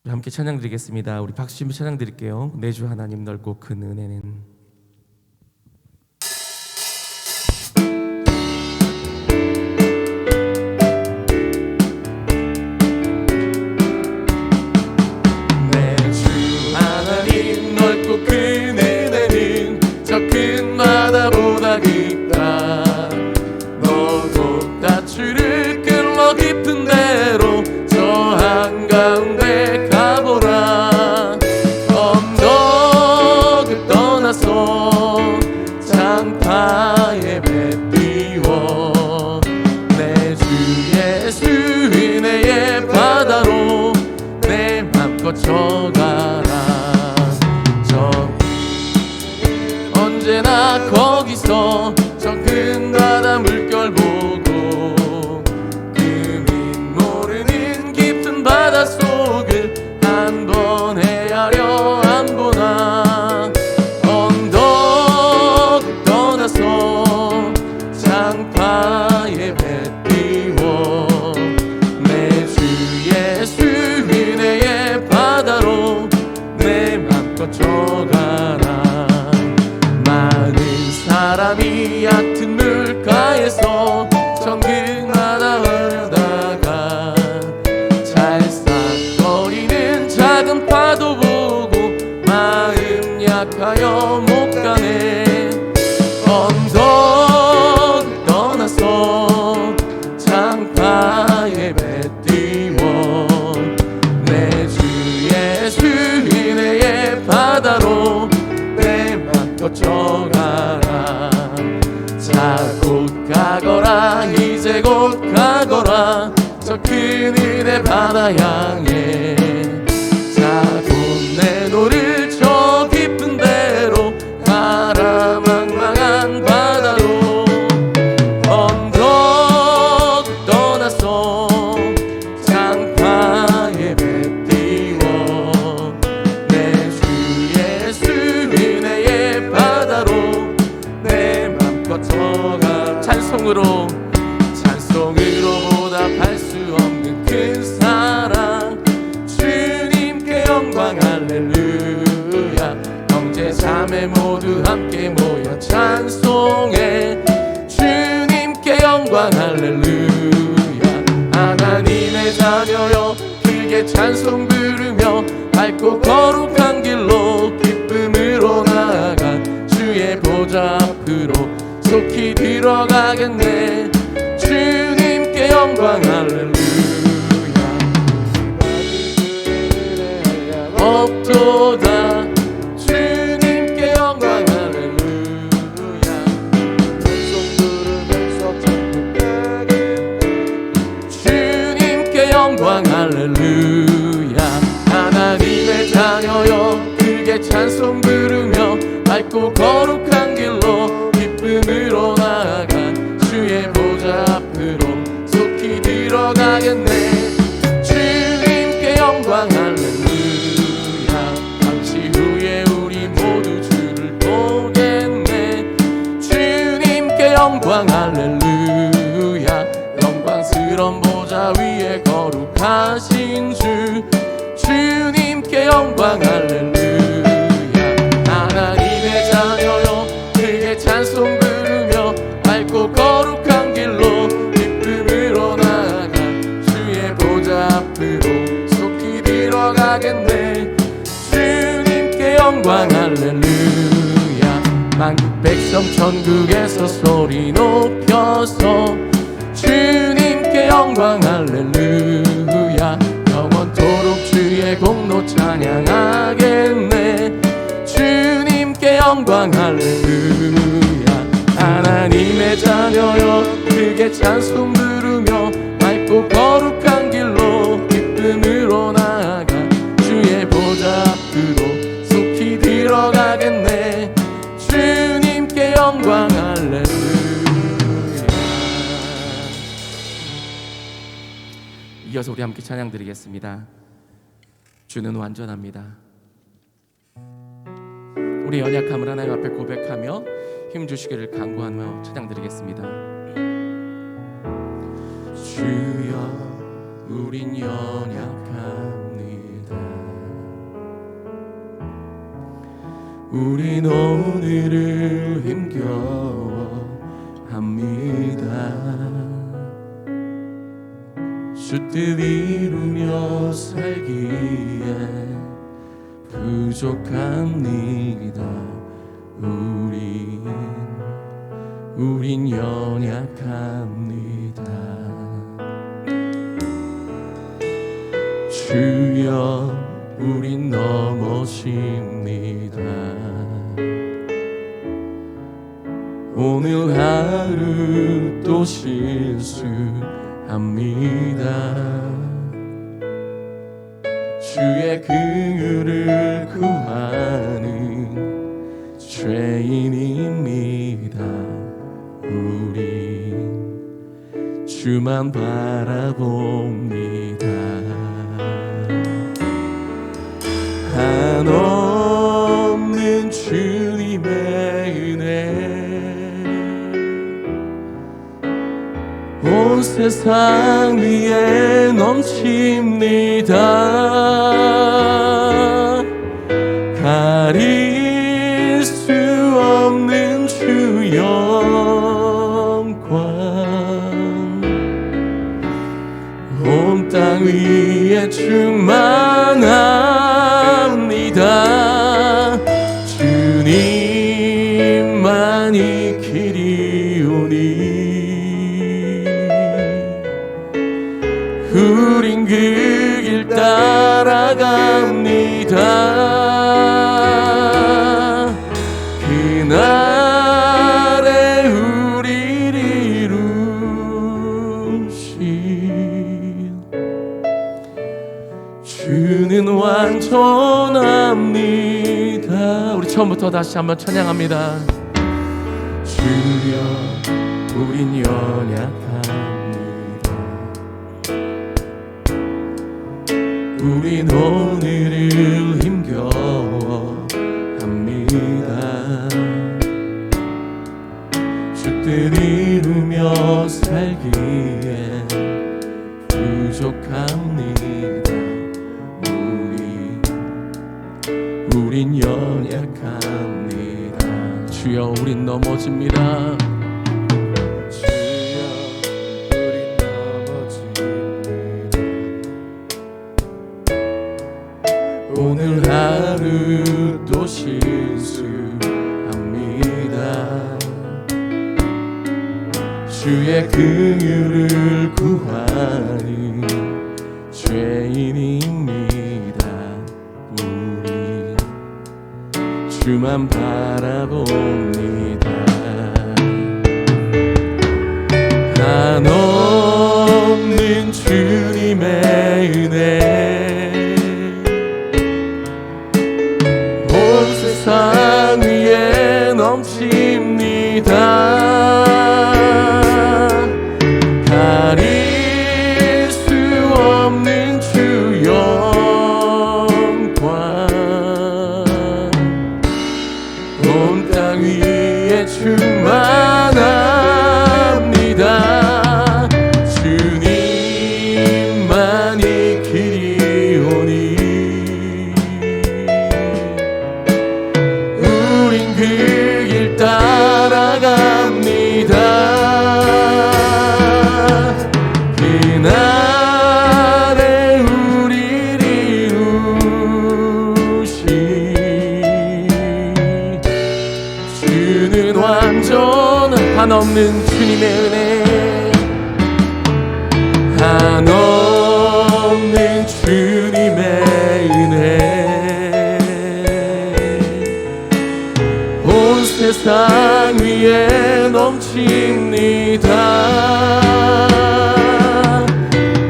함께 찬양 드리겠습니다. 우리 박수 치며 찬양 드릴게요. 내 주 하나님 넓고 큰 은혜는. 바다보다 깊다. 너도 다추를 끌러 깊은 데로 저 한가운데 가보라. 언덕을 떠나서 장파에 배 띄워 내 주 예수 은혜의 바다로 내 맘 거쳐가라. 언제나 거기서 저 큰 바다 물결 보고 금인 모르는 깊은 바닷속을 한번 헤아려 안 보나. 언덕을 떠나서 장파에 배 띄워 내 주 예수 은혜의 바다로 내 맘 거쳐가라. 많은 사람이 얕은 물가에서 정글마다 흐르다가 찰싹거리는 작은 파도 보고 마음 약하여 못 가네. 언덕을 떠나서 장파에 배 띄워 내 주 예수 은혜의 바다로 거쳐가라. 자 곧 가거라. 이제 곧 가거라. 저 큰 은혜 바다 향해. 자 곧 내 노를 저 깊은 데로 가라. 망망한 바다로. 언덕을 떠나서 장파에 배 띄워 내 주 예수 은혜의 바다로 내 맘 거쳐가. 찬송으로 보답할 수 없는 큰 사랑 주님께 영광 할렐루야. 형제 자매 모두 함께 모여 찬송해. 주님께 영광 할렐루야. 하나님의 자녀여 크게 찬송 부르며 밝고 거룩한 길로 기쁨으로 나아가 주의 보좌 앞으로 속히 들어가겠네. 주님께 영광 할렐루야. 없도다. 주님께 영광 할렐루야. 찬송 부르면서 천국 가겠네. 주님께 영광 할렐루야. 하나님의 자녀여 크게 찬송 부르며 밝고 거룩한 길로 기쁨으로 나아가 주의 보좌 앞으로 속히 들어가겠네. 주님께 영광 할렐루야. 잠시 후에 우리 모두 주를 보겠네. 주님께 영광 할렐루야. 영광스러운 보좌 위에 거룩하신 주 주님께 영광 할렐루야. 하나님의 자녀여 크게 찬송 부르며 밝고 거룩한 길로 기쁨으로 나아가 주의 보좌 앞으로 속히 들어가겠네. 주님께 영광 할렐루야. 만국 백성 천국에서 소리 높여서 주님께 영광 할렐루야. 영원토록 주의 공로 찬양하겠네. 주님께 영광 할렐루야. 하나님의 자녀여 크게 찬송 부르며 밝고 거룩한 길로 기쁨으로 나아가 주의 보좌 앞으로 속히 들어가겠네. 주님께 영광 할렐루야. 이어서 우리 함께 찬양 드리겠습니다. 주는 완전합니다. 우리 연약함을 하나님 앞에 고백하며 힘주시기를 간구하며 찬양 드리겠습니다. 주여 우린 연약합니다. 우린 오늘을 힘겨워합니다. 주 뜻 이루며 살기에 부족합니다. 우린 연약합니다. 주여 우린 넘어집니다. 오늘 하루 또 실수합니다. 주의 긍휼을 구하는 죄인입니다. 우린 주만 바라봅니다. 한없는 주님의 은혜 온 세상 위에 넘칩니다. 가릴 수 없는 주 영광 온 땅 위에 충만합니다. 주님만이 길이오니 우린 그 길 따라갑니다. 그날에 우리를 이루신 주는 완전합니다. 우리 처음부터 다시 한번 찬양합니다. 주여 우린 연약합니다. 우린 오늘을 힘겨워합니다. 주 뜻 이루며 살기에 부족합니다. 우린 연약합니다. 주여 우린 넘어집니다. 오늘 하루 또 실수합니다. 주의 긍휼을 구하는 죄인입니다. 우리 주만 바라봅니다. 한없는 주님의 은혜 세상 위에 넘칩니다. 가릴 수 없는 주 영광 온 땅 위에 충만합니다. 주님만이 길이오니 그 길 따라갑니다. 그날에 우리를 이루신 주는 완전 한없는 주님의 은혜 한없는 주님의 은혜 세상 위에 넘칩니다.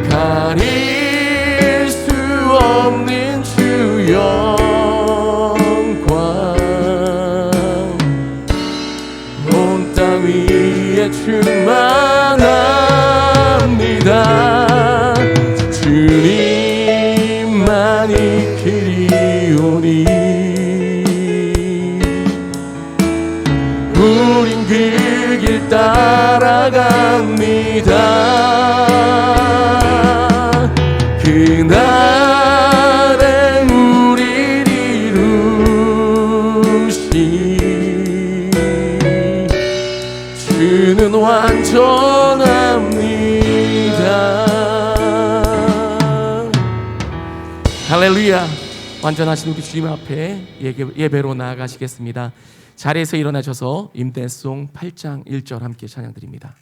가릴 수 없는 주 영광 온 땅 위에 충만합니다. 주님만이 길이오니 우린 그 길 따라갑니다. 그날에 우리를 이루신 할렐루야. 완전하신 우리 주님 앞에 예배로 나아가시겠습니다. 자리에서 일어나셔서 임대송 8장 1절 함께 찬양드립니다.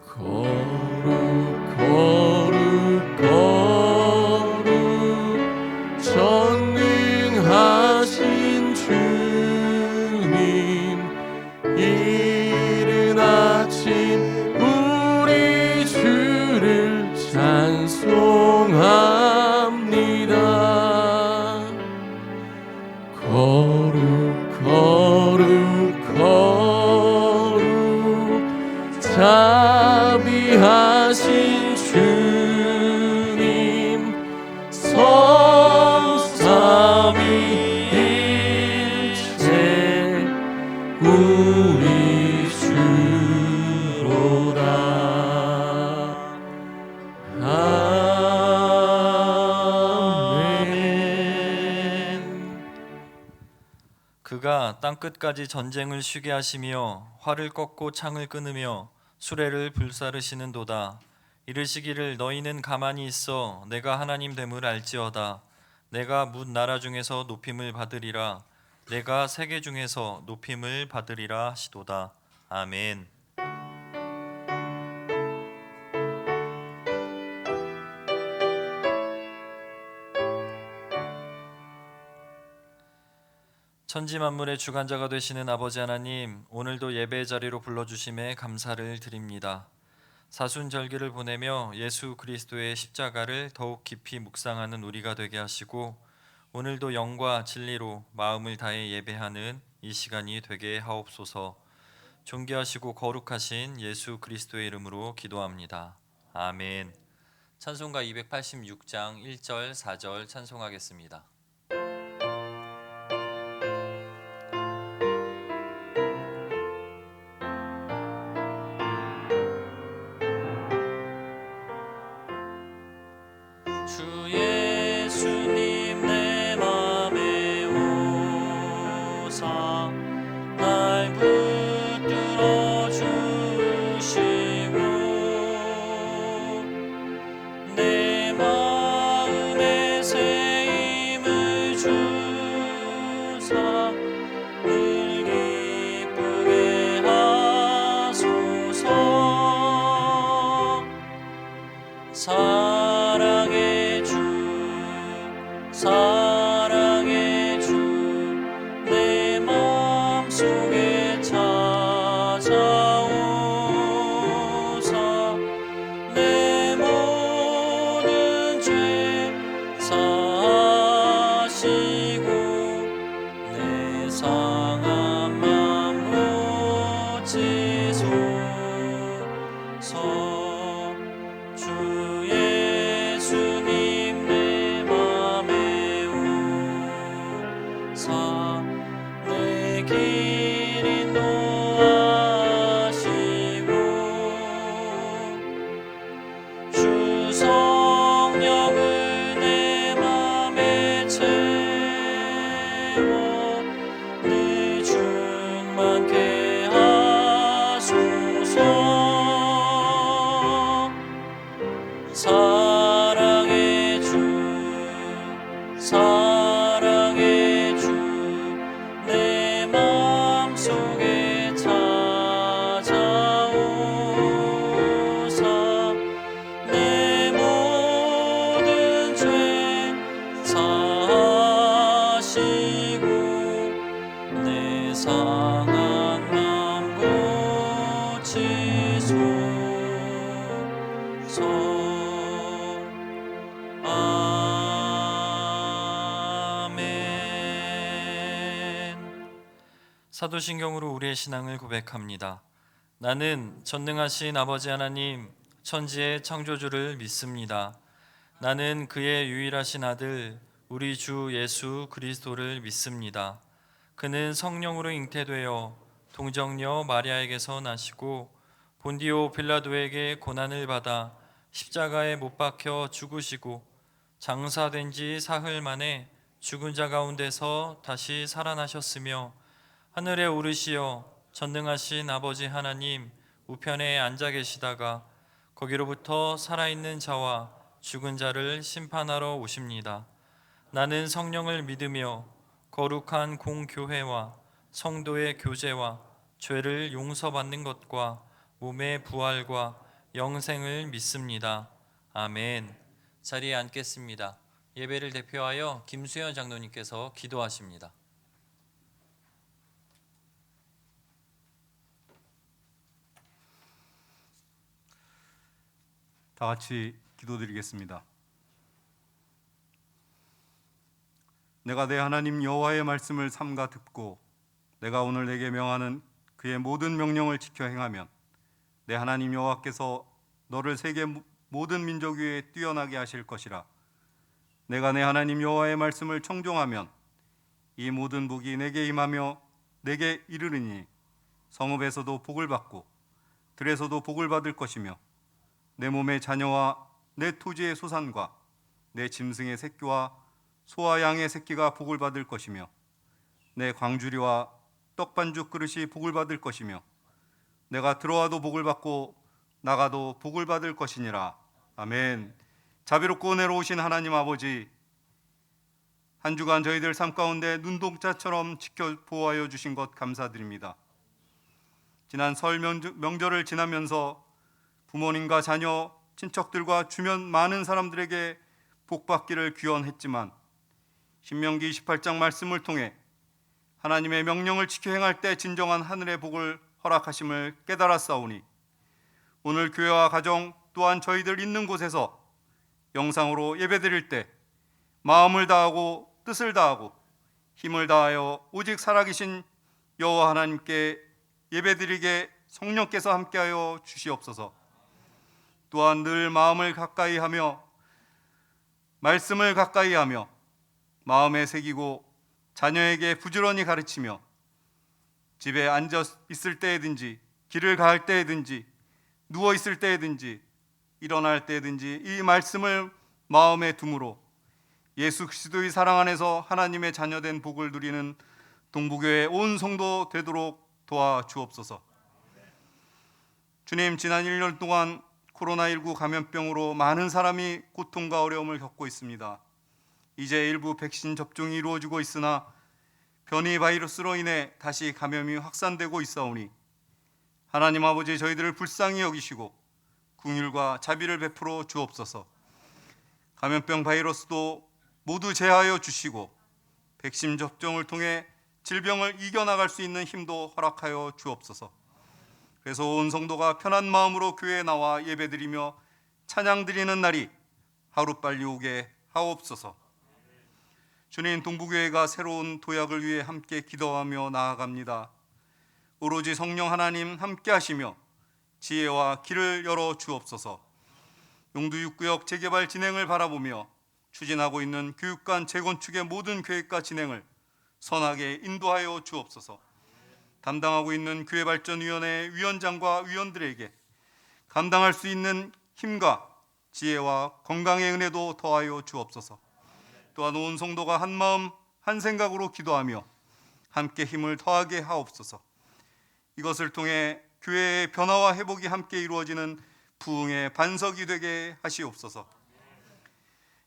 거룩 거룩 거룩 전능하신 주님, 이른 아침 우리 주를 찬송합니다. 거룩 거룩 거룩 자비하신 주님, 성삼위일체 우리 주로다. 아멘. 그가 땅끝까지 전쟁을 쉬게 하시며 활을 꺾고 창을 끊으며 수레를 불사르시는도다. 이르시기를 너희는 가만히 있어 내가 하나님 됨을 알지어다. 내가 뭇 나라 중에서 높임을 받으리라. 내가 세계 중에서 높임을 받으리라 하시도다. 아멘. 천지 만물의 주관자가 되시는 아버지 하나님, 오늘도 예배의 자리로 불러주심에 감사를 드립니다. 사순절기를 보내며 예수 그리스도의 십자가를 더욱 깊이 묵상하는 우리가 되게 하시고, 오늘도 영과 진리로 마음을 다해 예배하는 이 시간이 되게 하옵소서. 존귀하시고 거룩하신 예수 그리스도의 이름으로 기도합니다. 아멘. 찬송가 286장 1절 4절 찬송하겠습니다. 주 예수님 내 맘에 오사 날 붙들어 주시고 내 마음에 새 힘을 주사 늘 기쁘게 하소서. 사랑의 주 내 마음속에 찾아오사 내 모든 죄 사하시고 내 상한 맘 고치소서. 주 예수님 내 맘에 오사 내 길 인도하시고 주 성령을 내 맘에 채워 늘 충만케 하소서. 사랑의 주 내 마음속에 찾아오사 내 모든 죄 사하시고 내 상한 맘 고치소서. 사도신경으로 우리의 신앙을 고백합니다. 나는 전능하신 아버지 하나님, 천지의 창조주를 믿습니다. 나는 그의 유일하신 아들 우리 주 예수 그리스도를 믿습니다. 그는 성령으로 잉태되어 동정녀 마리아에게서 나시고 본디오 빌라도에게 고난을 받아 십자가에 못 박혀 죽으시고 장사된 지 사흘 만에 죽은 자 가운데서 다시 살아나셨으며 하늘에 오르시어 전능하신 아버지 하나님 우편에 앉아 계시다가 거기로부터 살아있는 자와 죽은 자를 심판하러 오십니다. 나는 성령을 믿으며 거룩한 공교회와 성도의 교제와 죄를 용서받는 것과 몸의 부활과 영생을 믿습니다. 아멘. 자리에 앉겠습니다. 예배를 대표하여 김수현 장로님께서 기도하십니다. 다 같이 기도드리겠습니다. 내가 내 하나님 여호와의 말씀을 삼가 듣고 내가 오늘 내게 명하는 그의 모든 명령을 지켜 행하면 내 하나님 여호와께서 너를 세계 모든 민족 위에 뛰어나게 하실 것이라. 내가 내 하나님 여호와의 말씀을 청종하면 이 모든 복이 내게 임하며 내게 이르르니 성읍에서도 복을 받고 들에서도 복을 받을 것이며 내 몸의 자녀와 내 토지의 소산과 내 짐승의 새끼와 소와 양의 새끼가 복을 받을 것이며 내 광주리와 떡반죽 그릇이 복을 받을 것이며 내가 들어와도 복을 받고 나가도 복을 받을 것이니라. 아멘. 자비롭고 은혜로우신 하나님 아버지, 한 주간 저희들 삶 가운데 눈동자처럼 지켜 보호하여 주신 것 감사드립니다. 지난 설 명절을 지나면서 부모님과 자녀, 친척들과 주변 많은 사람들에게 복받기를 귀원했지만 신명기 28장 말씀을 통해 하나님의 명령을 지켜 행할 때 진정한 하늘의 복을 허락하심을 깨달았사오니 오늘 교회와 가정 또한 저희들 있는 곳에서 영상으로 예배드릴 때 마음을 다하고 뜻을 다하고 힘을 다하여 오직 살아계신 여호와 하나님께 예배드리게 성령께서 함께하여 주시옵소서. 또한 늘 마음을 가까이 하며 말씀을 가까이 하며 마음에 새기고 자녀에게 부지런히 가르치며 집에 앉아 있을 때에든지 길을 가할 때에든지 누워 있을 때에든지 일어날 때에든지 이 말씀을 마음에 둠으로 예수 그리스도의 사랑 안에서 하나님의 자녀된 복을 누리는 동부교회 온 성도 되도록 도와주옵소서. 주님, 지난 1년 동안 코로나19 감염병으로 많은 사람이 고통과 어려움을 겪고 있습니다. 이제 일부 백신 접종이 이루어지고 있으나 변이 바이러스로 인해 다시 감염이 확산되고 있사오니 하나님 아버지, 저희들을 불쌍히 여기시고 긍휼과 자비를 베풀어 주옵소서. 감염병 바이러스도 모두 제하여 주시고 백신 접종을 통해 질병을 이겨나갈 수 있는 힘도 허락하여 주옵소서. 그래서 온 성도가 편한 마음으로 교회에 나와 예배드리며 찬양드리는 날이 하루빨리 오게 하옵소서. 주님, 동부교회가 새로운 도약을 위해 함께 기도하며 나아갑니다. 오로지 성령 하나님 함께 하시며 지혜와 길을 열어 주옵소서. 용두 6구역 재개발 진행을 바라보며 추진하고 있는 교육관 재건축의 모든 계획과 진행을 선하게 인도하여 주옵소서. 담당하고 있는 교회발전위원회 위원장과 위원들에게 감당할 수 있는 힘과 지혜와 건강의 은혜도 더하여 주옵소서. 또한 온 성도가 한 마음 한 생각으로 기도하며 함께 힘을 더하게 하옵소서. 이것을 통해 교회의 변화와 회복이 함께 이루어지는 부흥의 반석이 되게 하시옵소서.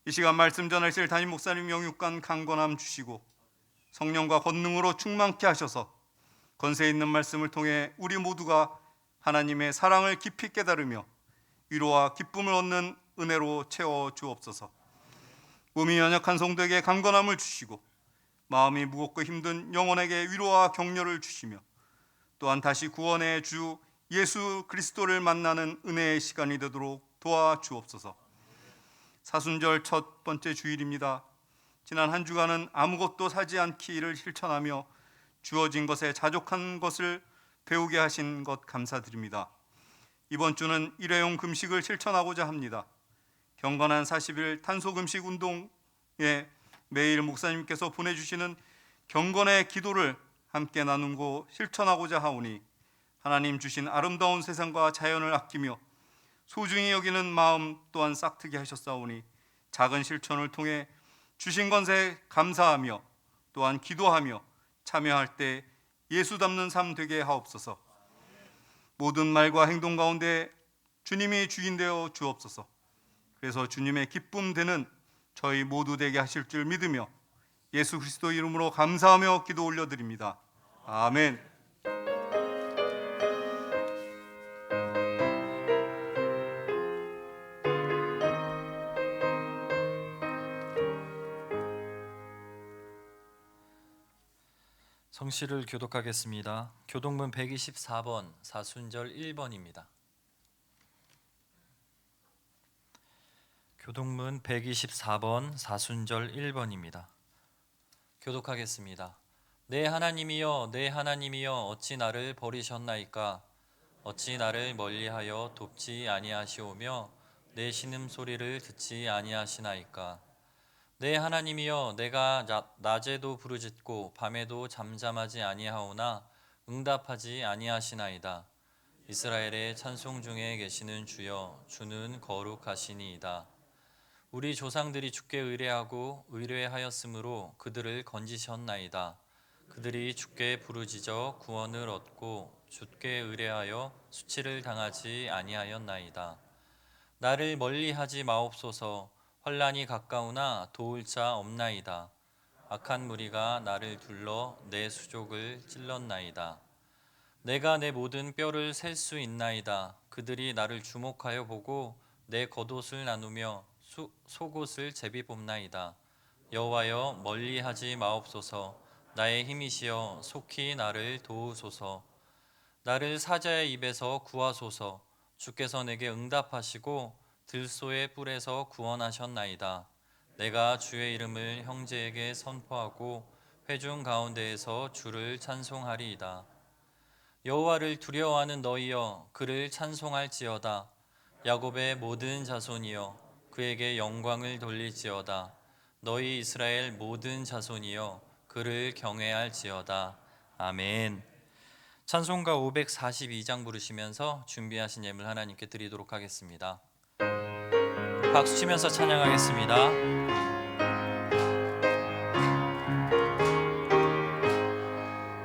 이 시간 말씀 전하실 담임 목사님 영육간 강건함 주시고 성령과 권능으로 충만케 하셔서 권세 있는 말씀을 통해 우리 모두가 하나님의 사랑을 깊이 깨달으며 위로와 기쁨을 얻는 은혜로 채워 주옵소서. 몸이 연약한 성도에게 강건함을 주시고 마음이 무겁고 힘든 영혼에게 위로와 격려를 주시며 또한 다시 구원의 주 예수 그리스도를 만나는 은혜의 시간이 되도록 도와주옵소서. 사순절 첫 번째 주일입니다. 지난 한 주간은 아무것도 사지 않기를 실천하며 주어진 것에 자족한 것을 배우게 하신 것 감사드립니다. 이번 주는 일회용 금식을 실천하고자 합니다. 경건한 40일 탄소금식 운동에 매일 목사님께서 보내주시는 경건의 기도를 함께 나누고 실천하고자 하오니 하나님 주신 아름다운 세상과 자연을 아끼며 소중히 여기는 마음 또한 싹트게 하셨사오니 작은 실천을 통해 주신 건세 감사하며 또한 기도하며 참여할 때 예수 닮는 삶 되게 하옵소서. 모든 말과 행동 가운데 주님이 주인 되어 주옵소서. 그래서 주님의 기쁨 되는 저희 모두 되게 하실 줄 믿으며 예수 그리스도 이름으로 감사하며 기도 올려드립니다. 아멘. 성시를 교독하겠습니다. 교독문 124번 사순절 1번입니다. 교독문 124번 사순절 1번입니다. 교독하겠습니다. 내 하나님이여 내 하나님이여 어찌 나를 버리셨나이까? 어찌 나를 멀리하여 돕지 아니하시오며 내 신음소리를 듣지 아니하시나이까? 내 하나님이여 내가 낮에도 부르짖고 밤에도 잠잠하지 아니하오나 응답하지 아니하시나이다. 이스라엘의 찬송 중에 계시는 주여 주는 거룩하시니이다. 우리 조상들이 주께 의뢰하였으므로 그들을 건지셨나이다. 그들이 주께 부르짖어 구원을 얻고 주께 의뢰하여 수치를 당하지 아니하였나이다. 나를 멀리하지 마옵소서. 환난이 가까우나 도울 자 없나이다. 악한 무리가 나를 둘러 내 수족을 찔렀나이다. 내가 내 모든 뼈를 셀 수 있나이다. 그들이 나를 주목하여 보고 내 겉옷을 나누며 속옷을 제비 뽑나이다. 여호와여 멀리하지 마옵소서. 나의 힘이시여 속히 나를 도우소서. 나를 사자의 입에서 구하소서. 주께서 내게 응답하시고 들소의 뿔에서 구원하셨나이다. 내가 주의 이름을 형제에게 선포하고 회중 가운데에서 주를 찬송하리이다. 여호와를 두려워하는 너희여 그를 찬송할지어다. 야곱의 모든 자손이여 그에게 영광을 돌릴지어다. 너희 이스라엘 모든 자손이여 그를 경외할지어다. 아멘. 찬송가 542장 부르시면서 준비하신 예물 하나님께 드리도록 하겠습니다. 박수치면서 찬양하겠습니다.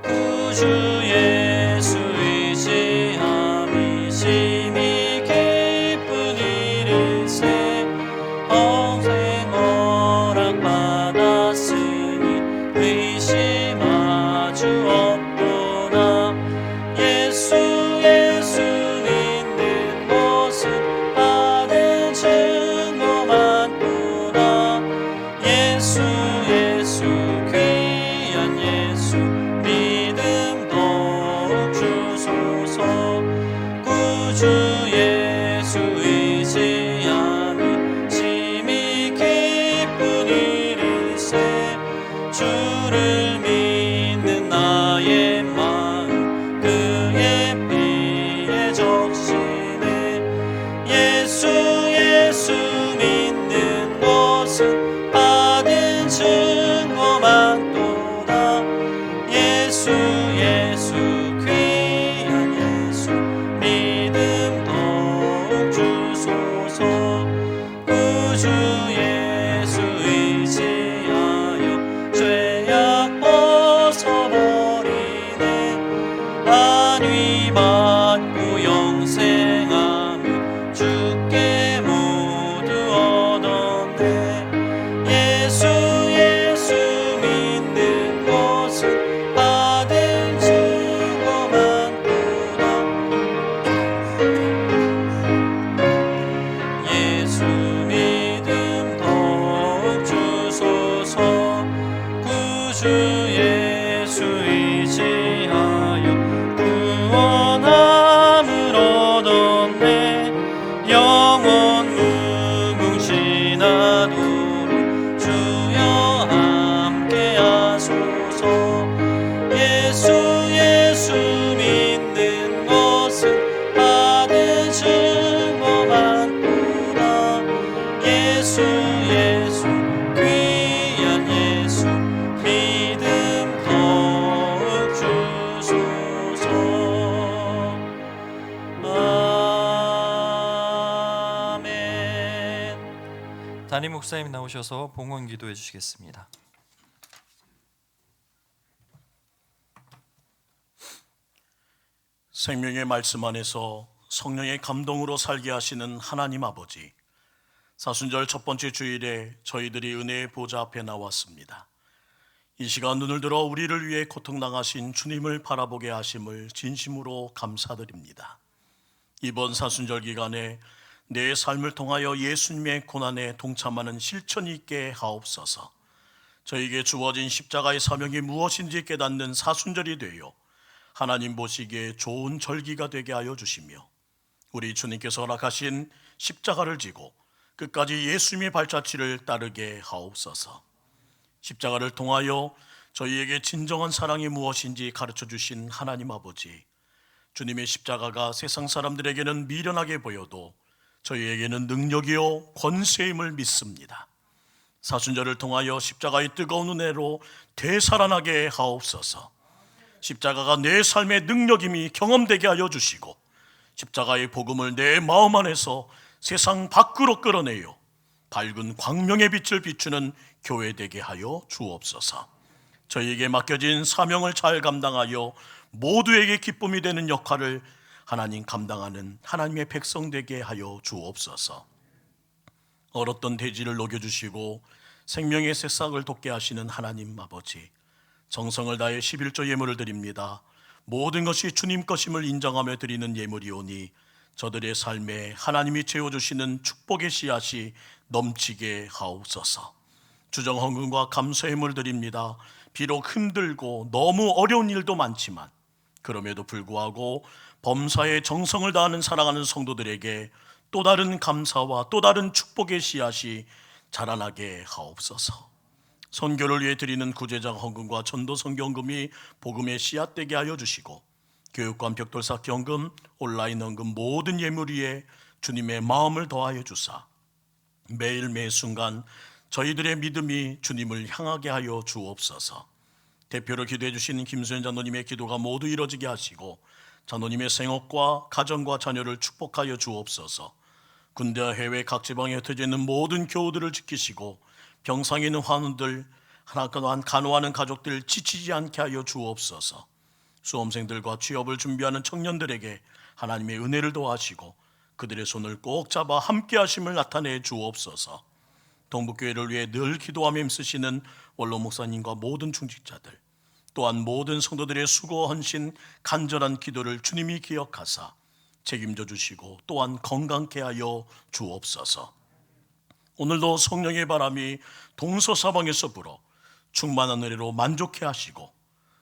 구주 예수 의지함이 심히 기쁜 일일세. 평생 허락 받았으니 의심하주 없도다. 예수 믿는 것은 받은 증거 많도다. 예수 귀한 예수 믿음 더욱 주소서. 구주 예수 의지함이 심히 기쁜 일일세. 주를 믿는 나의 마음 그의 피에 적시네. 예수 믿는 것은 받은 증거 많도다. 예수 귀한 예수 믿음 더욱 주소서. 구주 예수 의지하여 죄악 벗어버리네. 안위 받고 영생하며 주께 모두 얻었네. 예수 믿는 것은 받은 증거 많도다. 예수 믿음 더욱 주소서. 구주 예수 의지하여 구원함을 얻었네. 영원 무궁신하도록 주여 함께 하소서. 예수 믿는 것은 받은 증거 많도다. 예수 귀한 예수 믿음 더욱 주소서. 아멘. 담임 목사님 나오셔서 봉헌 기도해 주시겠습니다. 생명의 말씀 안에서 성령의 감동으로 살게 하시는 하나님 아버지, 사순절 첫 번째 주일에 저희들이 은혜의 보좌 앞에 나왔습니다. 이 시간 눈을 들어 우리를 위해 고통당하신 주님을 바라보게 하심을 진심으로 감사드립니다. 이번 사순절 기간에 내 삶을 통하여 예수님의 고난에 동참하는 실천이 있게 하옵소서. 저에게 주어진 십자가의 사명이 무엇인지 깨닫는 사순절이 되어 하나님 보시기에 좋은 절기가 되게 하여 주시며, 우리 주님께서 허락하신 십자가를 지고 끝까지 예수님의 발자취를 따르게 하옵소서. 십자가를 통하여 저희에게 진정한 사랑이 무엇인지 가르쳐 주신 하나님 아버지, 주님의 십자가가 세상 사람들에게는 미련하게 보여도 저희에게는 능력이요 권세임을 믿습니다. 사순절을 통하여 십자가의 뜨거운 은혜로 되살아나게 하옵소서. 십자가가 내 삶의 능력임이 경험되게 하여 주시고, 십자가의 복음을 내 마음 안에서 세상 밖으로 끌어내요 밝은 광명의 빛을 비추는 교회 되게 하여 주옵소서. 저희에게 맡겨진 사명을 잘 감당하여 모두에게 기쁨이 되는 역할을 하나님 감당하는 하나님의 백성 되게 하여 주옵소서. 얼었던 대지를 녹여주시고 생명의 새싹을 돋게 하시는 하나님 아버지, 정성을 다해 11조 예물을 드립니다. 모든 것이 주님 것임을 인정하며 드리는 예물이오니 저들의 삶에 하나님이 채워주시는 축복의 씨앗이 넘치게 하옵소서. 주정헌금과 감사의 예물 드립니다. 비록 힘들고 너무 어려운 일도 많지만 그럼에도 불구하고 범사에 정성을 다하는 사랑하는 성도들에게 또 다른 감사와 또 다른 축복의 씨앗이 자라나게 하옵소서. 선교를 위해 드리는 구제장 헌금과 전도 성경금이 복음의 씨앗 되게 하여 주시고, 교육관 벽돌 쌓기 헌금, 온라인 헌금 모든 예물 위에 주님의 마음을 더하여 주사 매일 매 순간 저희들의 믿음이 주님을 향하게 하여 주옵소서. 대표로 기도해 주시는 김수현 장로님의 기도가 모두 이루어지게 하시고 장로님의 생업과 가정과 자녀를 축복하여 주옵소서. 군대와 해외 각 지방에 흩어져 있는 모든 교우들을 지키시고 병상에 있는 환우들, 하나님과 간호하는 가족들 지치지 않게 하여 주옵소서. 수험생들과 취업을 준비하는 청년들에게 하나님의 은혜를 더하시고 그들의 손을 꼭 잡아 함께 하심을 나타내 주옵소서. 동북교회를 위해 늘 기도하며 힘쓰시는 원로 목사님과 모든 중직자들, 또한 모든 성도들의 수고 헌신 간절한 기도를 주님이 기억하사 책임져 주시고 또한 건강케 하여 주옵소서. 오늘도 성령의 바람이 동서사방에서 불어 충만한 은혜로 만족해 하시고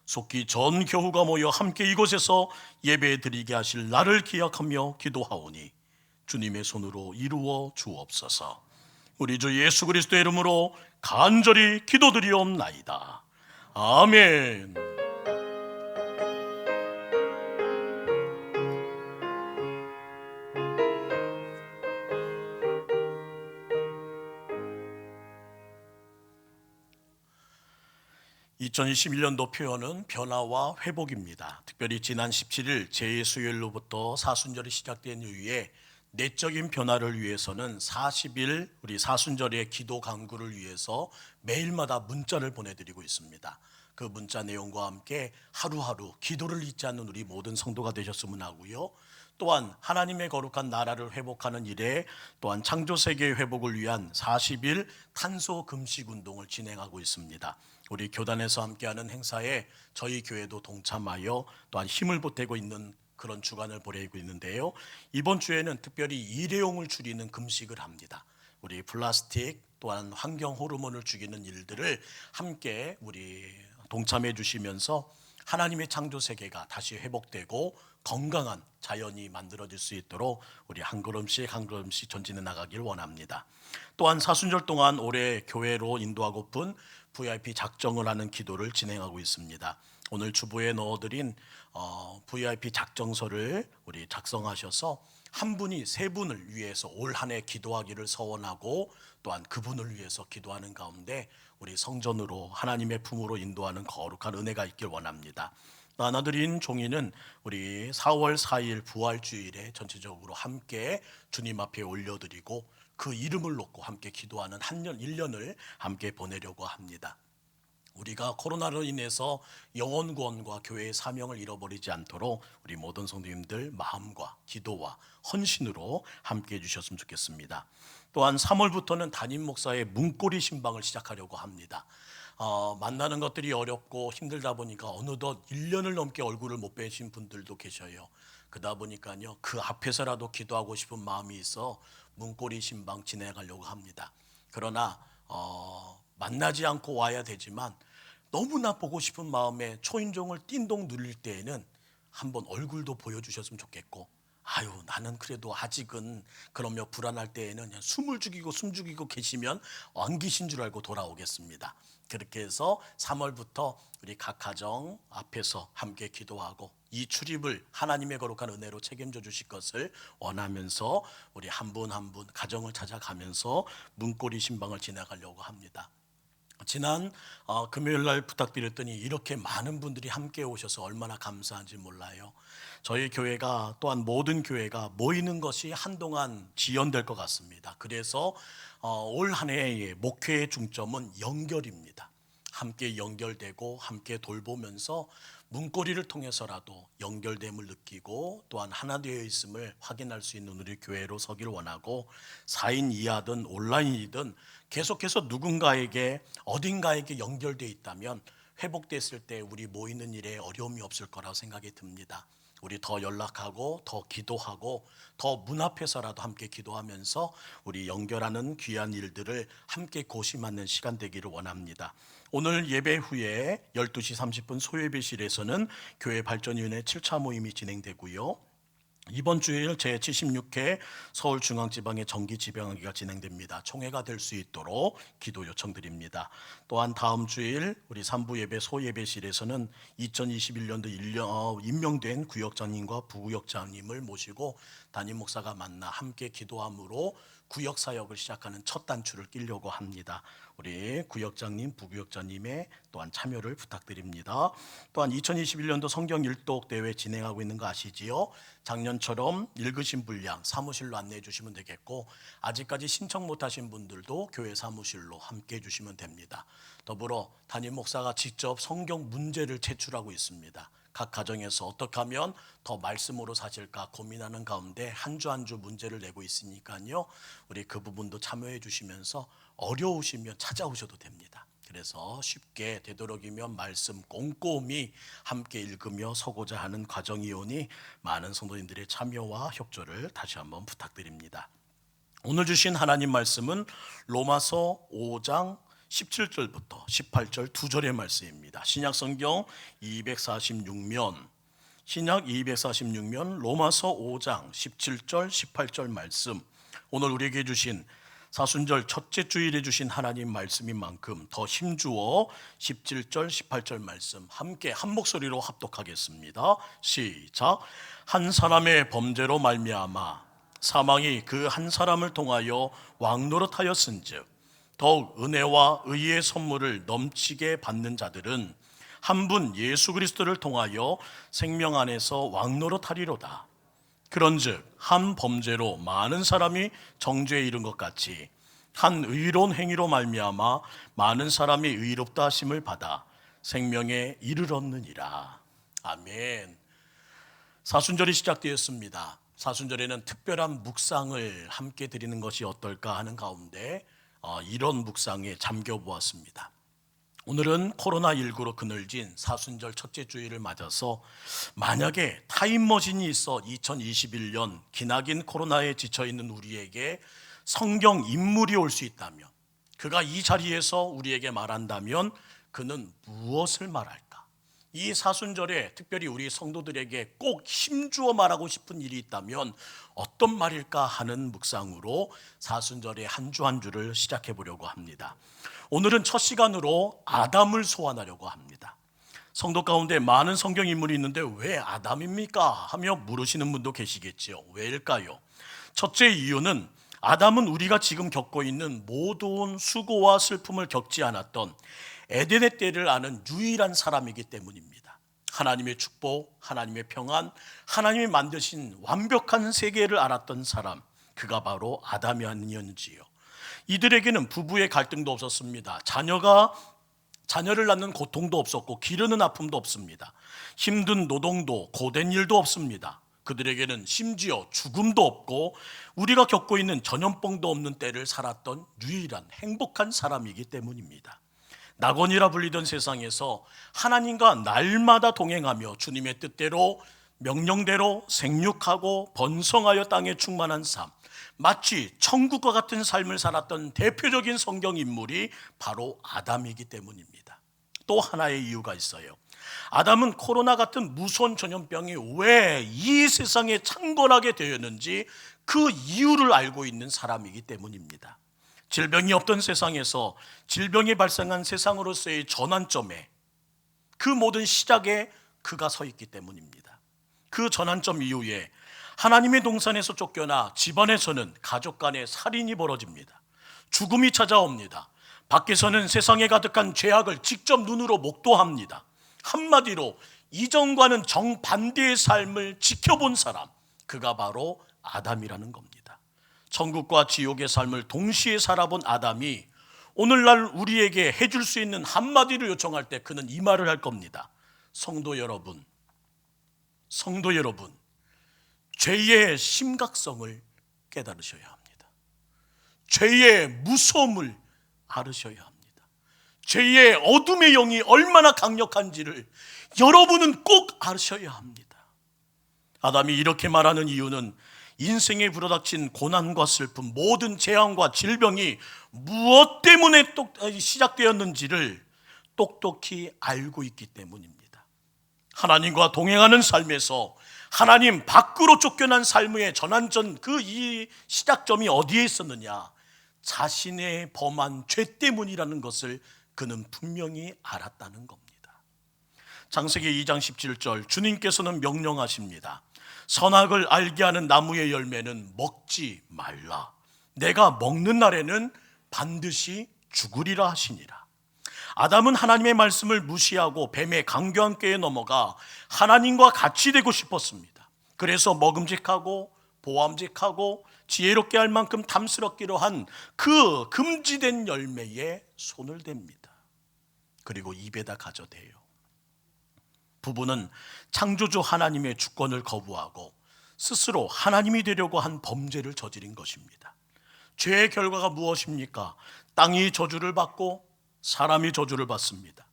속히 전 교우가 모여 함께 이곳에서 예배 드리게 하실 나를 기약하며 기도하오니 주님의 손으로 이루어 주옵소서. 우리 주 예수 그리스도의 이름으로 간절히 기도드리옵나이다. 아멘. 2021년도 표현은 변화와 회복입니다. 특별히 지난 17일 제2수요일로부터 사순절이 시작된 이후에 내적인 변화를 위해서는 40일 우리 사순절의 기도 강구를 위해서 매일마다 문자를 보내드리고 있습니다. 그 문자 내용과 함께 하루하루 기도를 잊지 않는 우리 모든 성도가 되셨으면 하고요. 또한 하나님의 거룩한 나라를 회복하는 일에 또한 창조세계의 회복을 위한 40일 탄소 금식 운동을 진행하고 있습니다. 우리 교단에서 함께하는 행사에 저희 교회도 동참하여 또한 힘을 보태고 있는 그런 주간을 보내고 있는데요. 이번 주에는 특별히 일회용을 줄이는 금식을 합니다. 우리 플라스틱 또한 환경 호르몬을 죽이는 일들을 함께 우리 동참해 주시면서 하나님의 창조 세계가 다시 회복되고 건강한 자연이 만들어질 수 있도록 우리 한 걸음씩 한 걸음씩 전진해 나가길 원합니다. 또한 사순절 동안 올해 교회로 인도하고픈 VIP 작정을 하는 기도를 진행하고 있습니다. 오늘 주보에 넣어드린 VIP 작정서를 우리 작성하셔서 한 분이 세 분을 위해서 올 한 해 기도하기를 서원하고 또한 그분을 위해서 기도하는 가운데 우리 성전으로 하나님의 품으로 인도하는 거룩한 은혜가 있길 원합니다. 나눠드린 종이는 우리 4월 4일 부활주일에 전체적으로 함께 주님 앞에 올려드리고 그 이름을 놓고 함께 기도하는 한 년 1년을 함께 보내려고 합니다. 우리가 코로나로 인해서 영혼 구원과 교회의 사명을 잃어버리지 않도록 우리 모든 성도님들 마음과 기도와 헌신으로 함께 해주셨으면 좋겠습니다. 또한 3월부터는 담임 목사의 문고리 신방을 시작하려고 합니다. 만나는 것들이 어렵고 힘들다 보니까 어느덧 1년을 넘게 얼굴을 못 뵈신 분들도 계셔요. 그러다 보니까요, 그 앞에서라도 기도하고 싶은 마음이 있어 문고리 신방 진행하려고 합니다. 그러나 만나지 않고 와야 되지만 너무나 보고 싶은 마음에 초인종을 띵동 누릴 때에는 한번 얼굴도 보여주셨으면 좋겠고, 아유 나는 그래도 아직은 그러며 불안할 때에는 그냥 숨을 죽이고 계시면 안 계신 줄 알고 돌아오겠습니다. 그렇게 해서 3월부터 우리 각 가정 앞에서 함께 기도하고 이 출입을 하나님의 거룩한 은혜로 책임져 주실 것을 원하면서 우리 한 분 한 분 가정을 찾아가면서 문고리 신방을 진행하려고 합니다. 지난 금요일 날 부탁드렸더니 이렇게 많은 분들이 함께 오셔서 얼마나 감사한지 몰라요. 저희 교회가 또한 모든 교회가 모이는 것이 한동안 지연될 것 같습니다. 그래서 올 한 해의 목회의 중점은 연결입니다. 함께 연결되고 함께 돌보면서 문고리를 통해서라도 연결됨을 느끼고 또한 하나 되어 있음을 확인할 수 있는 우리 교회로 서기를 원하고, 4인 이하든 온라인이든 계속해서 누군가에게 어딘가에게 연결되어 있다면 회복됐을 때 우리 모이는 일에 어려움이 없을 거라고 생각이 듭니다. 우리 더 연락하고 더 기도하고 더 문 앞에서라도 함께 기도하면서 우리 연결하는 귀한 일들을 함께 고심하는 시간 되기를 원합니다. 오늘 예배 후에 12시 30분 소예배실에서는 교회 발전위원회 7차 모임이 진행되고요. 이번 주일 제76회 서울중앙지방의 정기지방회가 진행됩니다. 총회가 될 수 있도록 기도 요청드립니다. 또한 다음 주일 우리 3부 예배 소예배실에서는 2021년도 임명된 구역장님과 부구역장님을 모시고 담임 목사가 만나 함께 기도함으로 구역사역을 시작하는 첫 단추를 끼려고 합니다. 우리 구역장님, 부구역장님의 또한 참여를 부탁드립니다. 또한 2021년도 성경 일독 대회 진행하고 있는 거 아시지요? 작년처럼 읽으신 분량 사무실로 안내해 주시면 되겠고, 아직까지 신청 못하신 분들도 교회 사무실로 함께 해 주시면 됩니다. 더불어 담임 목사가 직접 성경 문제를 제출하고 있습니다. 각 가정에서 어떻게 하면 더 말씀으로 사실까 고민하는 가운데 한 주 한 주 문제를 내고 있으니까요, 우리 그 부분도 참여해 주시면서 어려우시면 찾아오셔도 됩니다. 그래서 쉽게 되도록이면 말씀 꼼꼼히 함께 읽으며 서고자 하는 과정이 오니 많은 성도님들의 참여와 협조를 다시 한번 부탁드립니다. 오늘 주신 하나님 말씀은 로마서 5장 17절부터 18절 2절의 말씀입니다. 신약 성경 246면 로마서 5장 17절 18절 말씀, 오늘 우리에게 주신 사순절 첫째 주일에 주신 하나님 말씀인 만큼 더 힘주어 17절 18절 말씀 함께 한 목소리로 합독하겠습니다. 시작. 한 사람의 범죄로 말미암아 사망이 그 한 사람을 통하여 왕노릇하였은즉 더욱 은혜와 의의 선물을 넘치게 받는 자들은 한 분 예수 그리스도를 통하여 생명 안에서 왕노릇하리로다. 그런즉 한 범죄로 많은 사람이 정죄에 이른 것 같이 한 의로운 행위로 말미암아 많은 사람이 의롭다 하심을 받아 생명에 이르렀느니라. 아멘. 사순절이 시작되었습니다. 사순절에는 특별한 묵상을 함께 드리는 것이 어떨까 하는 가운데 이런 묵상에 잠겨보았습니다. 오늘은 코로나19로 그늘진 사순절 첫째 주일을 맞아서 만약에 타임머신이 있어 2021년 기나긴 코로나에 지쳐있는 우리에게 성경 인물이 올 수 있다면, 그가 이 자리에서 우리에게 말한다면 그는 무엇을 말할까? 이 사순절에 특별히 우리 성도들에게 꼭 힘주어 말하고 싶은 일이 있다면 어떤 말일까 하는 묵상으로 사순절의 한 주 한 주를 시작해 보려고 합니다. 오늘은 첫 시간으로 아담을 소환하려고 합니다. 성도 가운데 많은 성경 인물이 있는데 왜 아담입니까? 하며 물으시는 분도 계시겠지요. 왜일까요? 첫째 이유는 아담은 우리가 지금 겪고 있는 모든 수고와 슬픔을 겪지 않았던 에덴의 때를 아는 유일한 사람이기 때문입니다. 하나님의 축복, 하나님의 평안, 하나님이 만드신 완벽한 세계를 알았던 사람, 그가 바로 아담이 아니었지요. 이들에게는 부부의 갈등도 없었습니다. 자녀를 낳는 고통도 없었고 기르는 아픔도 없습니다. 힘든 노동도 고된 일도 없습니다. 그들에게는 심지어 죽음도 없고 우리가 겪고 있는 전염병도 없는 때를 살았던 유일한 행복한 사람이기 때문입니다. 낙원이라 불리던 세상에서 하나님과 날마다 동행하며 주님의 뜻대로 명령대로 생육하고 번성하여 땅에 충만한 삶, 마치 천국과 같은 삶을 살았던 대표적인 성경 인물이 바로 아담이기 때문입니다. 또 하나의 이유가 있어요. 아담은 코로나 같은 무서운 전염병이 왜 이 세상에 창궐하게 되었는지 그 이유를 알고 있는 사람이기 때문입니다. 질병이 없던 세상에서 질병이 발생한 세상으로서의 전환점에, 그 모든 시작에 그가 서 있기 때문입니다. 그 전환점 이후에 하나님의 동산에서 쫓겨나 집안에서는 가족 간의 살인이 벌어집니다. 죽음이 찾아옵니다. 밖에서는 세상에 가득한 죄악을 직접 눈으로 목도합니다. 한마디로 이전과는 정반대의 삶을 지켜본 사람, 그가 바로 아담이라는 겁니다. 천국과 지옥의 삶을 동시에 살아본 아담이 오늘날 우리에게 해줄 수 있는 한마디를 요청할 때 그는 이 말을 할 겁니다. 성도 여러분, 죄의 심각성을 깨달으셔야 합니다. 죄의 무서움을 알으셔야 합니다. 죄의 어둠의 영이 얼마나 강력한지를 여러분은 꼭 아셔야 합니다. 아담이 이렇게 말하는 이유는 인생에 불어닥친 고난과 슬픔, 모든 재앙과 질병이 무엇 때문에 시작되었는지를 똑똑히 알고 있기 때문입니다. 하나님과 동행하는 삶에서 하나님 밖으로 쫓겨난 삶의 전환점, 이 시작점이 어디에 있었느냐? 자신의 범한 죄 때문이라는 것을 그는 분명히 알았다는 겁니다. 창세기 2장 17절, 주님께서는 명령하십니다. 선악을 알게 하는 나무의 열매는 먹지 말라. 내가 먹는 날에는 반드시 죽으리라 하시니라. 아담은 하나님의 말씀을 무시하고 뱀의 강교한 꾀에 넘어가 하나님과 같이 되고 싶었습니다. 그래서 먹음직하고 보암직하고 지혜롭게 할 만큼 탐스럽기로 한 그 금지된 열매에 손을 댑니다. 그리고 입에다 가져대요. 부부는 창조주 하나님의 주권을 거부하고 스스로 하나님이 되려고 한 범죄를 저지른 것입니다. 죄의 결과가 무엇입니까? 땅이 저주를 받고 사람이 저주를 받습니다.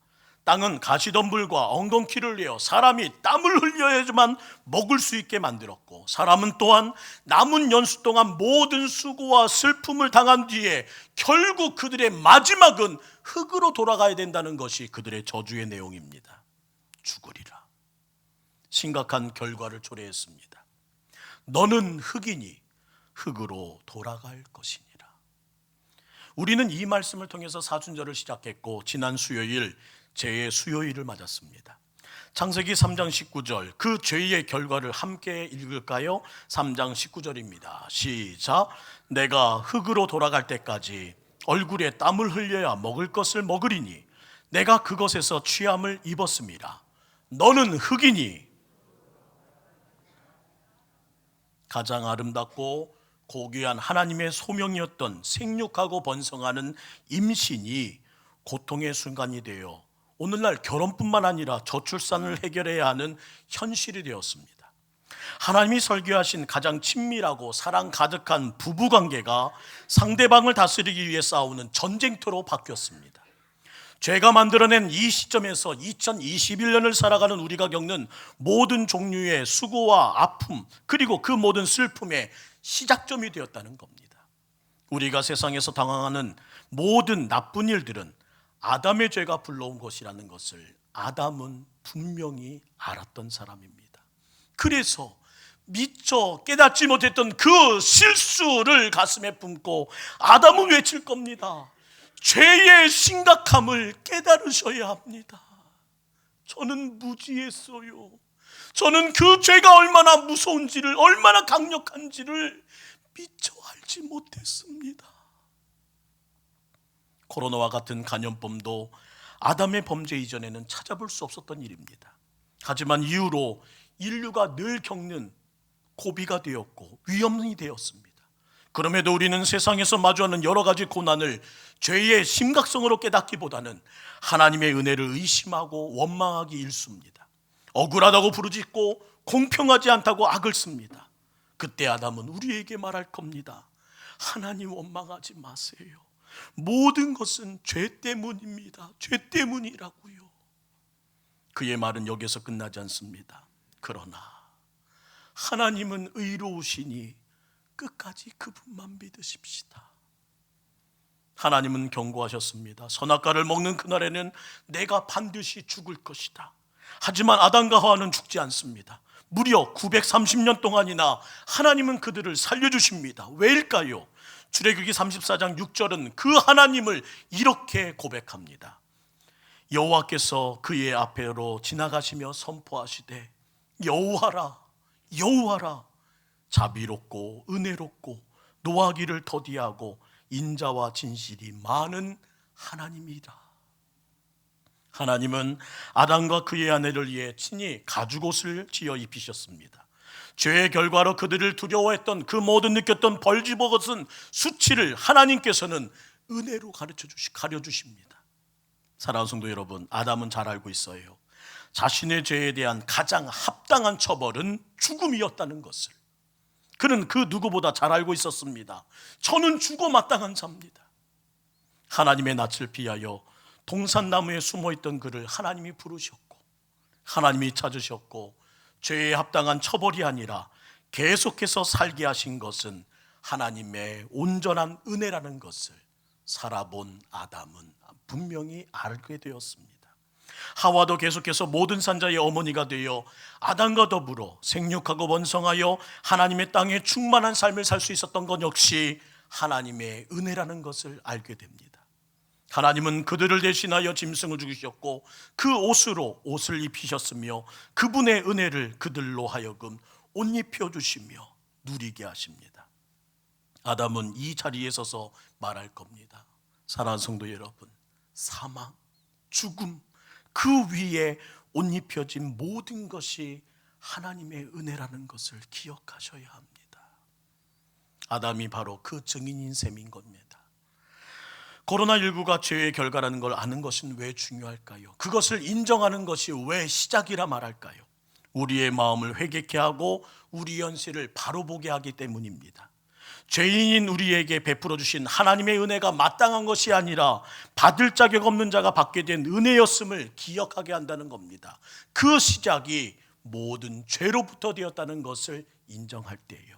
땅은 가시덤불과 엉겅퀴를 내어 사람이 땀을 흘려야지만 먹을 수 있게 만들었고, 사람은 또한 남은 연수 동안 모든 수고와 슬픔을 당한 뒤에 결국 그들의 마지막은 흙으로 돌아가야 된다는 것이 그들의 저주의 내용입니다. 죽으리라. 심각한 결과를 초래했습니다. 너는 흙이니 흙으로 돌아갈 것이니라. 우리는 이 말씀을 통해서 사순절을 시작했고, 지난 수요일 죄의 수요일을 맞았습니다. 창세기 3장 19절, 그 죄의 결과를 함께 읽을까요? 3장 19절입니다. 시작. 내가 흙으로 돌아갈 때까지 얼굴에 땀을 흘려야 먹을 것을 먹으리니 내가 그것에서 취함을 입었습니다. 너는 흙이니. 가장 아름답고 고귀한 하나님의 소명이었던 생육하고 번성하는 임신이 고통의 순간이 되어 오늘날 결혼뿐만 아니라 저출산을 해결해야 하는 현실이 되었습니다. 하나님이 설계하신 가장 친밀하고 사랑 가득한 부부관계가 상대방을 다스리기 위해 싸우는 전쟁터로 바뀌었습니다. 죄가 만들어낸 이 시점에서 2021년을 살아가는 우리가 겪는 모든 종류의 수고와 아픔, 그리고 그 모든 슬픔의 시작점이 되었다는 겁니다. 우리가 세상에서 당황하는 모든 나쁜 일들은 아담의 죄가 불러온 것이라는 것을 아담은 분명히 알았던 사람입니다. 그래서 미처 깨닫지 못했던 그 실수를 가슴에 품고 아담은 외칠 겁니다. 죄의 심각함을 깨달으셔야 합니다. 저는 무지했어요. 저는 그 죄가 얼마나 무서운지를, 얼마나 강력한지를 미처 알지 못했습니다. 코로나와 같은 간염병도 아담의 범죄 이전에는 찾아볼 수 없었던 일입니다. 하지만 이후로 인류가 늘 겪는 고비가 되었고 위험이 되었습니다. 그럼에도 우리는 세상에서 마주하는 여러 가지 고난을 죄의 심각성으로 깨닫기보다는 하나님의 은혜를 의심하고 원망하기 일쑤입니다. 억울하다고 부르짖고 공평하지 않다고 악을 씁니다. 그때 아담은 우리에게 말할 겁니다. 하나님 원망하지 마세요. 모든 것은 죄 때문입니다. 죄 때문이라고요. 그의 말은 여기서 끝나지 않습니다. 그러나 하나님은 의로우시니 끝까지 그분만 믿으십시다. 하나님은 경고하셨습니다. 선악과를 먹는 그날에는 내가 반드시 죽을 것이다. 하지만 아담과 하와는 죽지 않습니다. 무려 930년 동안이나 하나님은 그들을 살려주십니다. 왜일까요? 출애굽기 34장 6절은 그 하나님을 이렇게 고백합니다. 여호와께서 그의 앞으로 지나가시며 선포하시되 여호와라 여호와라 자비롭고 은혜롭고 노하기를 더디하고 인자와 진실이 많은 하나님이라. 하나님은 아담과 그의 아내를 위해 친히 가죽옷을 지어 입히셨습니다. 죄의 결과로 그들을 두려워했던 그 모든 느꼈던 벌집어것은 수치를 하나님께서는 은혜로 가려주십니다. 사랑하는 성도 여러분, 아담은 잘 알고 있어요. 자신의 죄에 대한 가장 합당한 처벌은 죽음이었다는 것을. 그는 그 누구보다 잘 알고 있었습니다. 저는 죽어 마땅한 자입니다. 하나님의 낯을 피하여 동산나무에 숨어있던 그를 하나님이 부르셨고 하나님이 찾으셨고 죄에 합당한 처벌이 아니라 계속해서 살게 하신 것은 하나님의 온전한 은혜라는 것을 살아본 아담은 분명히 알게 되었습니다. 하와도 계속해서 모든 산자의 어머니가 되어 아담과 더불어 생육하고 번성하여 하나님의 땅에 충만한 삶을 살 수 있었던 것 역시 하나님의 은혜라는 것을 알게 됩니다. 하나님은 그들을 대신하여 짐승을 죽이셨고 그 옷으로 옷을 입히셨으며 그분의 은혜를 그들로 하여금 옷 입혀주시며 누리게 하십니다. 아담은 이 자리에 서서 말할 겁니다. 사랑하는 성도 여러분, 사망, 죽음, 그 위에 옷 입혀진 모든 것이 하나님의 은혜라는 것을 기억하셔야 합니다. 아담이 바로 그 증인인 셈인 겁니다. 코로나19가 죄의 결과라는 걸 아는 것은 왜 중요할까요? 그것을 인정하는 것이 왜 시작이라 말할까요? 우리의 마음을 회개케 하고 우리 현실을 바로 보게 하기 때문입니다. 죄인인 우리에게 베풀어 주신 하나님의 은혜가 마땅한 것이 아니라 받을 자격 없는 자가 받게 된 은혜였음을 기억하게 한다는 겁니다. 그 시작이 모든 죄로부터 되었다는 것을 인정할 때예요.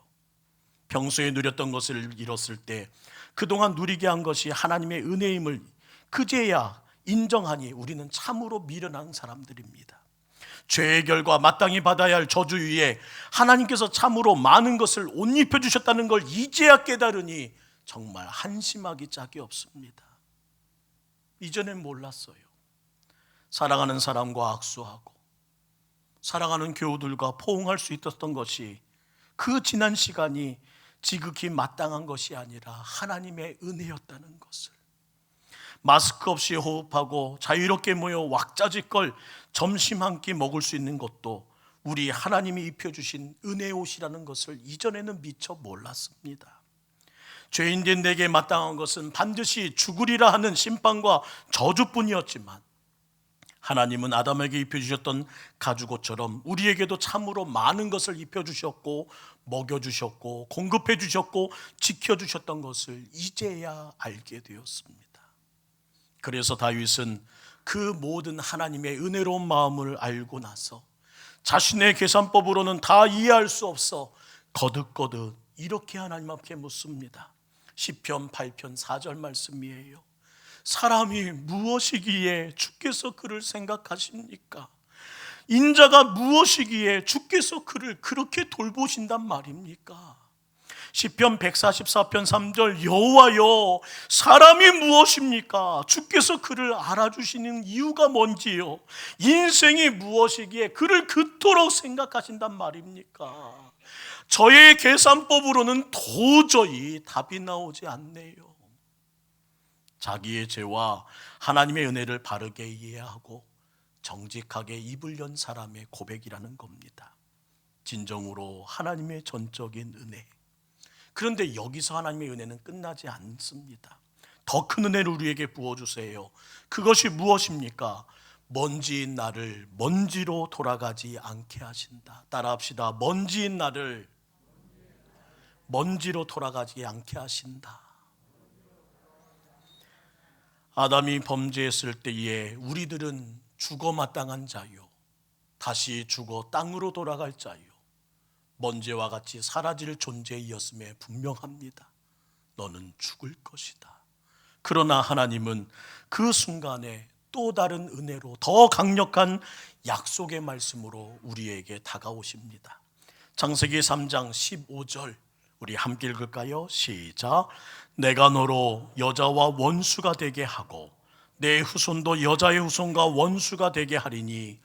평소에 누렸던 것을 잃었을 때 그동안 누리게 한 것이 하나님의 은혜임을 그제야 인정하니 우리는 참으로 미련한 사람들입니다. 죄의 결과 마땅히 받아야 할 저주 위에 하나님께서 참으로 많은 것을 옷 입혀주셨다는 걸 이제야 깨달으니 정말 한심하기 짝이 없습니다. 이전엔 몰랐어요. 사랑하는 사람과 악수하고 사랑하는 교우들과 포옹할 수 있었던 것이 그 지난 시간이 지극히 마땅한 것이 아니라 하나님의 은혜였다는 것을, 마스크 없이 호흡하고 자유롭게 모여 왁자지껄 점심 한 끼 먹을 수 있는 것도 우리 하나님이 입혀주신 은혜 옷이라는 것을 이전에는 미처 몰랐습니다. 죄인된 내게 마땅한 것은 반드시 죽으리라 하는 심판과 저주뿐이었지만 하나님은 아담에게 입혀주셨던 가죽옷처럼 우리에게도 참으로 많은 것을 입혀주셨고 먹여주셨고 공급해주셨고 지켜주셨던 것을 이제야 알게 되었습니다. 그래서 다윗은 그 모든 하나님의 은혜로운 마음을 알고 나서 자신의 계산법으로는 다 이해할 수 없어 거듭거듭 이렇게 하나님 앞에 묻습니다. 시편 8편 4절 말씀이에요. 사람이 무엇이기에 주께서 그를 생각하십니까? 인자가 무엇이기에 주께서 그를 그렇게 돌보신단 말입니까? 시편 144편 3절 여호와여 사람이 무엇입니까? 주께서 그를 알아주시는 이유가 뭔지요? 인생이 무엇이기에 그를 그토록 생각하신단 말입니까? 저의 계산법으로는 도저히 답이 나오지 않네요. 자기의 죄와 하나님의 은혜를 바르게 이해하고 정직하게 입을 연 사람의 고백이라는 겁니다. 진정으로 하나님의 전적인 은혜, 그런데 여기서 하나님의 은혜는 끝나지 않습니다. 더 큰 은혜를 우리에게 부어주세요. 그것이 무엇입니까? 먼지인 나를 먼지로 돌아가지 않게 하신다. 따라합시다. 먼지인 나를 먼지로 돌아가지 않게 하신다. 아담이 범죄했을 때에 우리들은 죽어 마땅한 자요, 다시 죽어 땅으로 돌아갈 자요, 먼지와 같이 사라질 존재이었음에 분명합니다. 너는 죽을 것이다. 그러나 하나님은 그 순간에 또 다른 은혜로 더 강력한 약속의 말씀으로 우리에게 다가오십니다. 창세기 3장 15절 우리 함께 읽을까요? 시작. 내가 너로 여자와 원수가 되게 하고 내 후손도 여자의 후손과 원수가 되게 하리니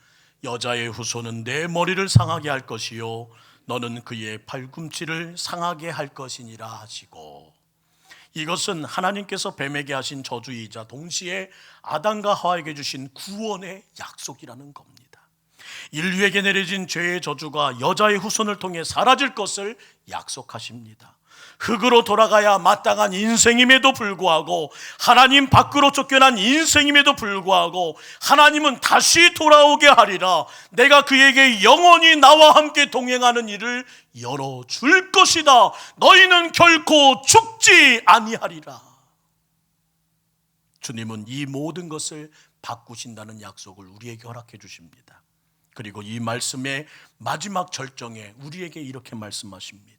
여자의 후손은 내 머리를 상하게 할 것이요 너는 그의 발꿈치를 상하게 할 것이니라 하시고, 이것은 하나님께서 뱀에게 하신 저주이자 동시에 아담과 하와에게 주신 구원의 약속이라는 겁니다. 인류에게 내려진 죄의 저주가 여자의 후손을 통해 사라질 것을 약속하십니다. 흙으로 돌아가야 마땅한 인생임에도 불구하고, 하나님 밖으로 쫓겨난 인생임에도 불구하고 하나님은 다시 돌아오게 하리라. 내가 그에게 영원히 나와 함께 동행하는 일을 열어줄 것이다. 너희는 결코 죽지 아니하리라. 주님은 이 모든 것을 바꾸신다는 약속을 우리에게 허락해 주십니다. 그리고 이 말씀의 마지막 절정에 우리에게 이렇게 말씀하십니다.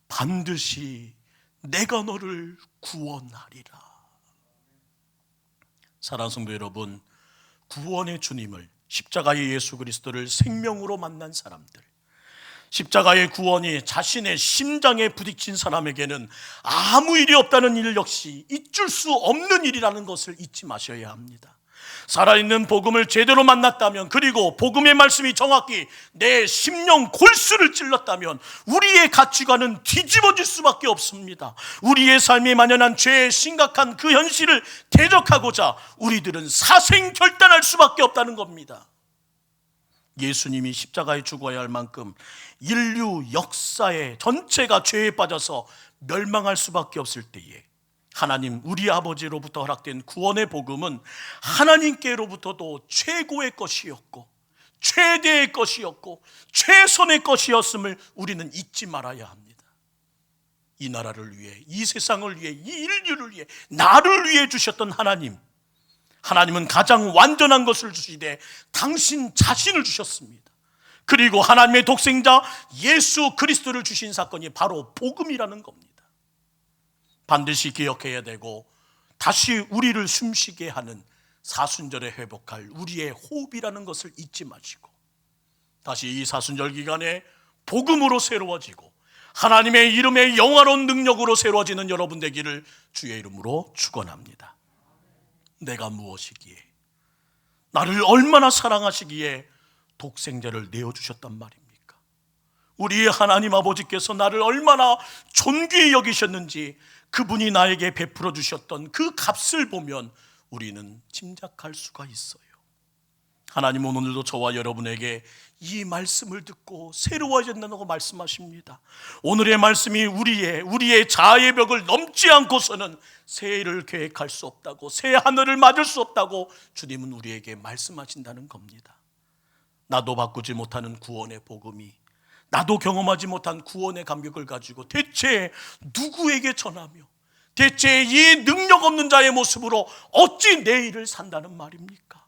반드시 내가 너를 구원하리라. 사랑하는 성도 여러분, 구원의 주님을, 십자가의 예수 그리스도를 생명으로 만난 사람들, 십자가의 구원이 자신의 심장에 부딪힌 사람에게는 아무 일이 없다는 일 역시 잊을 수 없는 일이라는 것을 잊지 마셔야 합니다. 살아있는 복음을 제대로 만났다면, 그리고 복음의 말씀이 정확히 내 심령 골수를 찔렀다면 우리의 가치관은 뒤집어질 수밖에 없습니다. 우리의 삶에 만연한 죄의 심각한 그 현실을 대적하고자 우리들은 사생결단할 수밖에 없다는 겁니다. 예수님이 십자가에 죽어야 할 만큼 인류 역사의 전체가 죄에 빠져서 멸망할 수밖에 없을 때에 하나님 우리 아버지로부터 허락된 구원의 복음은 하나님께로부터도 최고의 것이었고 최대의 것이었고 최선의 것이었음을 우리는 잊지 말아야 합니다. 이 나라를 위해, 이 세상을 위해, 이 인류를 위해, 나를 위해 주셨던 하나님은 가장 완전한 것을 주시되 당신 자신을 주셨습니다. 그리고 하나님의 독생자 예수 그리스도를 주신 사건이 바로 복음이라는 겁니다. 반드시 기억해야 되고, 다시 우리를 숨쉬게 하는 사순절에 회복할 우리의 호흡이라는 것을 잊지 마시고, 다시 이 사순절 기간에 복음으로 새로워지고 하나님의 이름의 영화로운 능력으로 새로워지는 여러분 되기를 주의 이름으로 축원합니다. 내가 무엇이기에, 나를 얼마나 사랑하시기에 독생자를 내어주셨단 말입니까? 우리의 하나님 아버지께서 나를 얼마나 존귀히 여기셨는지 그분이 나에게 베풀어 주셨던 그 값을 보면 우리는 짐작할 수가 있어요. 하나님은 오늘도 저와 여러분에게 이 말씀을 듣고 새로워야 된다고 말씀하십니다. 오늘의 말씀이 우리의 자아의 벽을 넘지 않고서는 새해를 계획할 수 없다고, 새 하늘을 맞을 수 없다고 주님은 우리에게 말씀하신다는 겁니다. 나도 바꾸지 못하는 구원의 복음이, 나도 경험하지 못한 구원의 감격을 가지고 대체 누구에게 전하며, 대체 이 능력 없는 자의 모습으로 어찌 내일을 산다는 말입니까?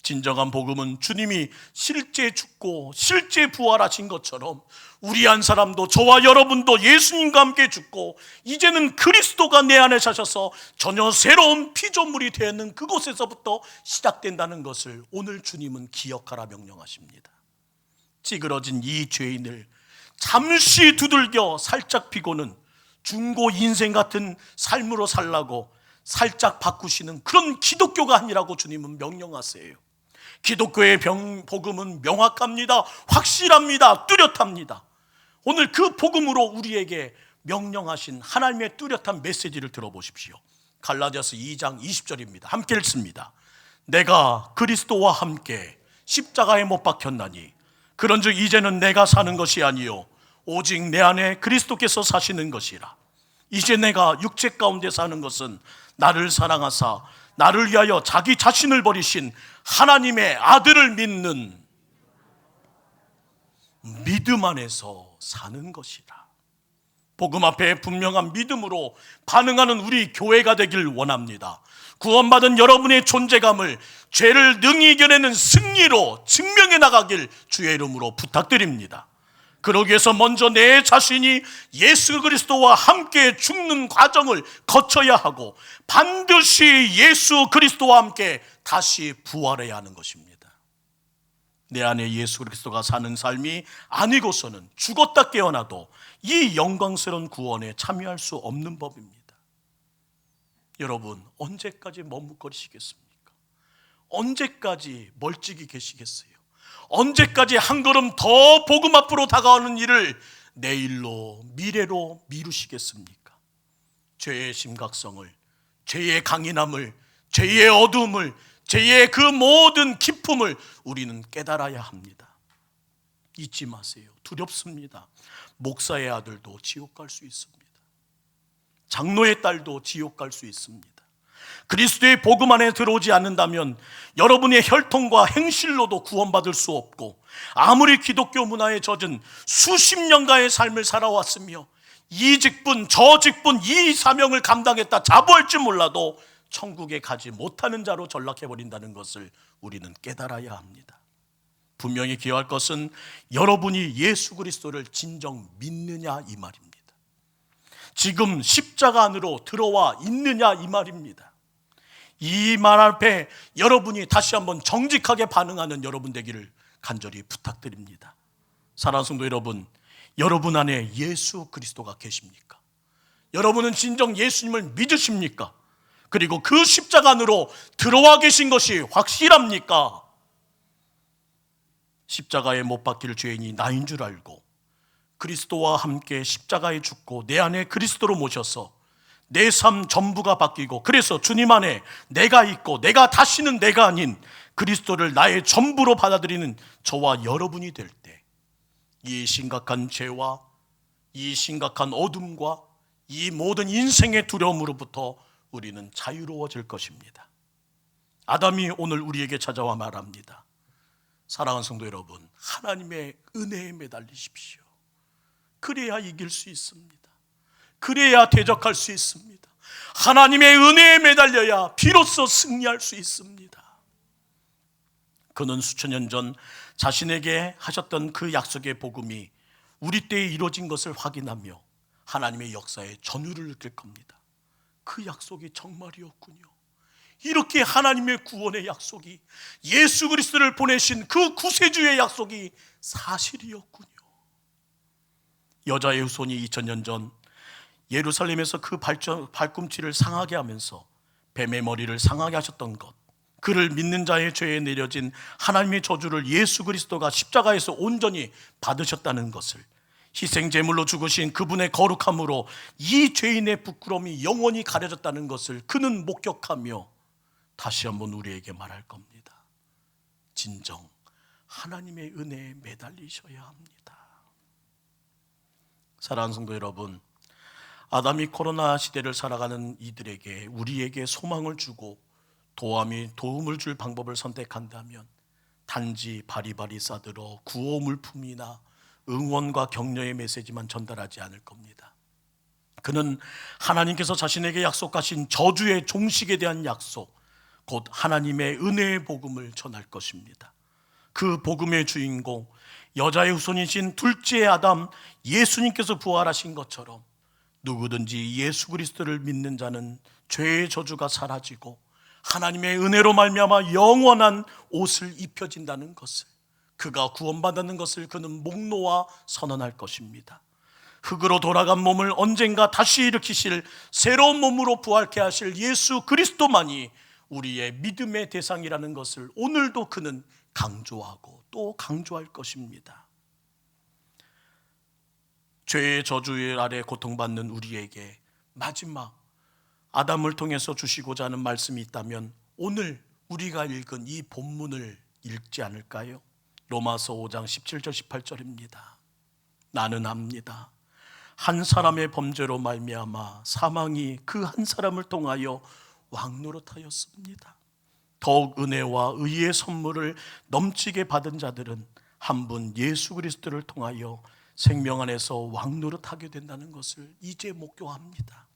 진정한 복음은 주님이 실제 죽고 실제 부활하신 것처럼 우리 한 사람도, 저와 여러분도 예수님과 함께 죽고 이제는 그리스도가 내 안에 사셔서 전혀 새로운 피조물이 되는 그곳에서부터 시작된다는 것을 오늘 주님은 기억하라 명령하십니다. 찌그러진 이 죄인을 잠시 두들겨 살짝 피고는 중고 인생 같은 삶으로 살라고 살짝 바꾸시는 그런 기독교가 아니라고 주님은 명령하세요. 기독교의 복음은 명확합니다. 확실합니다. 뚜렷합니다. 오늘 그 복음으로 우리에게 명령하신 하나님의 뚜렷한 메시지를 들어보십시오. 갈라디아서 2장 20절입니다. 함께 읽습니다. 내가 그리스도와 함께 십자가에 못 박혔나니 그런즉 이제는 내가 사는 것이 아니요 오직 내 안에 그리스도께서 사시는 것이라. 이제 내가 육체 가운데 사는 것은 나를 사랑하사 나를 위하여 자기 자신을 버리신 하나님의 아들을 믿는 믿음 안에서 사는 것이라. 복음 앞에 분명한 믿음으로 반응하는 우리 교회가 되길 원합니다. 구원받은 여러분의 존재감을 죄를 능히 이겨내는 승리로 증명해 나가길 주의 이름으로 부탁드립니다. 그러기 위해서 먼저 내 자신이 예수 그리스도와 함께 죽는 과정을 거쳐야 하고 반드시 예수 그리스도와 함께 다시 부활해야 하는 것입니다. 내 안에 예수 그리스도가 사는 삶이 아니고서는 죽었다 깨어나도 이 영광스러운 구원에 참여할 수 없는 법입니다. 여러분, 언제까지 머뭇거리시겠습니까? 언제까지 멀찍이 계시겠어요? 언제까지 한 걸음 더 복음 앞으로 다가오는 일을 내일로 미래로 미루시겠습니까? 죄의 심각성을, 죄의 강인함을, 죄의 어두움을, 죄의 그 모든 기품을 우리는 깨달아야 합니다. 잊지 마세요. 두렵습니다. 목사의 아들도 지옥 갈 수 있습니다. 장로의 딸도 지옥 갈 수 있습니다. 그리스도의 복음 안에 들어오지 않는다면 여러분의 혈통과 행실로도 구원받을 수 없고, 아무리 기독교 문화에 젖은 수십 년간의 삶을 살아왔으며 이 직분 저 직분 이 사명을 감당했다 자부할지 몰라도 천국에 가지 못하는 자로 전락해버린다는 것을 우리는 깨달아야 합니다. 분명히 기여할 것은 여러분이 예수 그리스도를 진정 믿느냐 이 말입니다. 지금 십자가 안으로 들어와 있느냐 이 말입니다. 이 말 앞에 여러분이 다시 한번 정직하게 반응하는 여러분 되기를 간절히 부탁드립니다. 사랑하는 성도 여러분, 여러분 안에 예수 그리스도가 계십니까? 여러분은 진정 예수님을 믿으십니까? 그리고 그 십자가 안으로 들어와 계신 것이 확실합니까? 십자가에 못 박힐 죄인이 나인 줄 알고 그리스도와 함께 십자가에 죽고 내 안에 그리스도로 모셔서 내 삶 전부가 바뀌고, 그래서 주님 안에 내가 있고 내가 다시는 내가 아닌 그리스도를 나의 전부로 받아들이는 저와 여러분이 될 때 이 심각한 죄와 이 심각한 어둠과 이 모든 인생의 두려움으로부터 우리는 자유로워질 것입니다. 아담이 오늘 우리에게 찾아와 말합니다. 사랑하는 성도 여러분, 하나님의 은혜에 매달리십시오. 그래야 이길 수 있습니다. 그래야 대적할 수 있습니다. 하나님의 은혜에 매달려야 비로소 승리할 수 있습니다. 그는 수천 년 전 자신에게 하셨던 그 약속의 복음이 우리 때에 이루어진 것을 확인하며 하나님의 역사에 전율을 느낄 겁니다. 그 약속이 정말이었군요. 이렇게 하나님의 구원의 약속이, 예수 그리스도를 보내신 그 구세주의 약속이 사실이었군요. 여자의 후손이 2000년 전 예루살렘에서 그 발꿈치를 상하게 하면서 뱀의 머리를 상하게 하셨던 것, 그를 믿는 자의 죄에 내려진 하나님의 저주를 예수 그리스도가 십자가에서 온전히 받으셨다는 것을, 희생제물로 죽으신 그분의 거룩함으로 이 죄인의 부끄러움이 영원히 가려졌다는 것을 그는 목격하며 다시 한번 우리에게 말할 겁니다. 진정 하나님의 은혜에 매달리셔야 합니다. 사랑하는 성도 여러분, 아담이 코로나 시대를 살아가는 이들에게, 우리에게 소망을 주고 도움을 줄 방법을 선택한다면 단지 바리바리 싸들어 구호 물품이나 응원과 격려의 메시지만 전달하지 않을 겁니다. 그는 하나님께서 자신에게 약속하신 저주의 종식에 대한 약속, 곧 하나님의 은혜의 복음을 전할 것입니다. 그 복음의 주인공, 여자의 후손이신 둘째 아담 예수님께서 부활하신 것처럼 누구든지 예수 그리스도를 믿는 자는 죄의 저주가 사라지고 하나님의 은혜로 말미암아 영원한 옷을 입혀진다는 것을, 그가 구원받는 것을 그는 목놓아 선언할 것입니다. 흙으로 돌아간 몸을 언젠가 다시 일으키실 새로운 몸으로 부활케 하실 예수 그리스도만이 우리의 믿음의 대상이라는 것을 오늘도 그는 강조하고 또 강조할 것입니다. 죄의 저주 아래 고통받는 우리에게 마지막 아담을 통해서 주시고자 하는 말씀이 있다면 오늘 우리가 읽은 이 본문을 읽지 않을까요? 로마서 5장 17절 18절입니다. 나는 압니다. 한 사람의 범죄로 말미암아 사망이 그 한 사람을 통하여 왕노릇하였습니다. 더욱 은혜와 의의 선물을 넘치게 받은 자들은 한 분 예수 그리스도를 통하여 생명 안에서 왕노릇하게 된다는 것을 이제 목표합니다.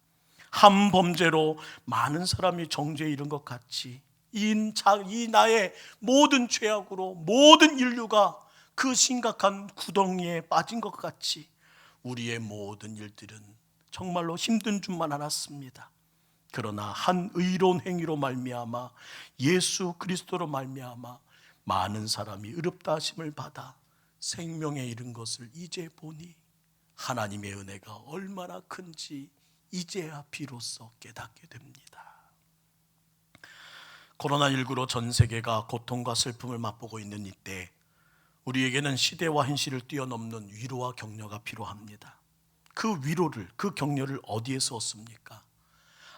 한 범죄로 많은 사람이 정죄에 이른 것 같이 이 나의 모든 죄악으로 모든 인류가 그 심각한 구덩이에 빠진 것 같이 우리의 모든 일들은 정말로 힘든 줄만 알았습니다. 그러나 한 의로운 행위로 말미암아 예수 그리스도로 말미암아 많은 사람이 의롭다 하심을 받아 생명에 이른 것을 이제 보니 하나님의 은혜가 얼마나 큰지 이제야 비로소 깨닫게 됩니다. 코로나19로 전 세계가 고통과 슬픔을 맛보고 있는 이때 우리에게는 시대와 현실을 뛰어넘는 위로와 격려가 필요합니다. 그 위로를, 그 격려를 어디에서 얻습니까?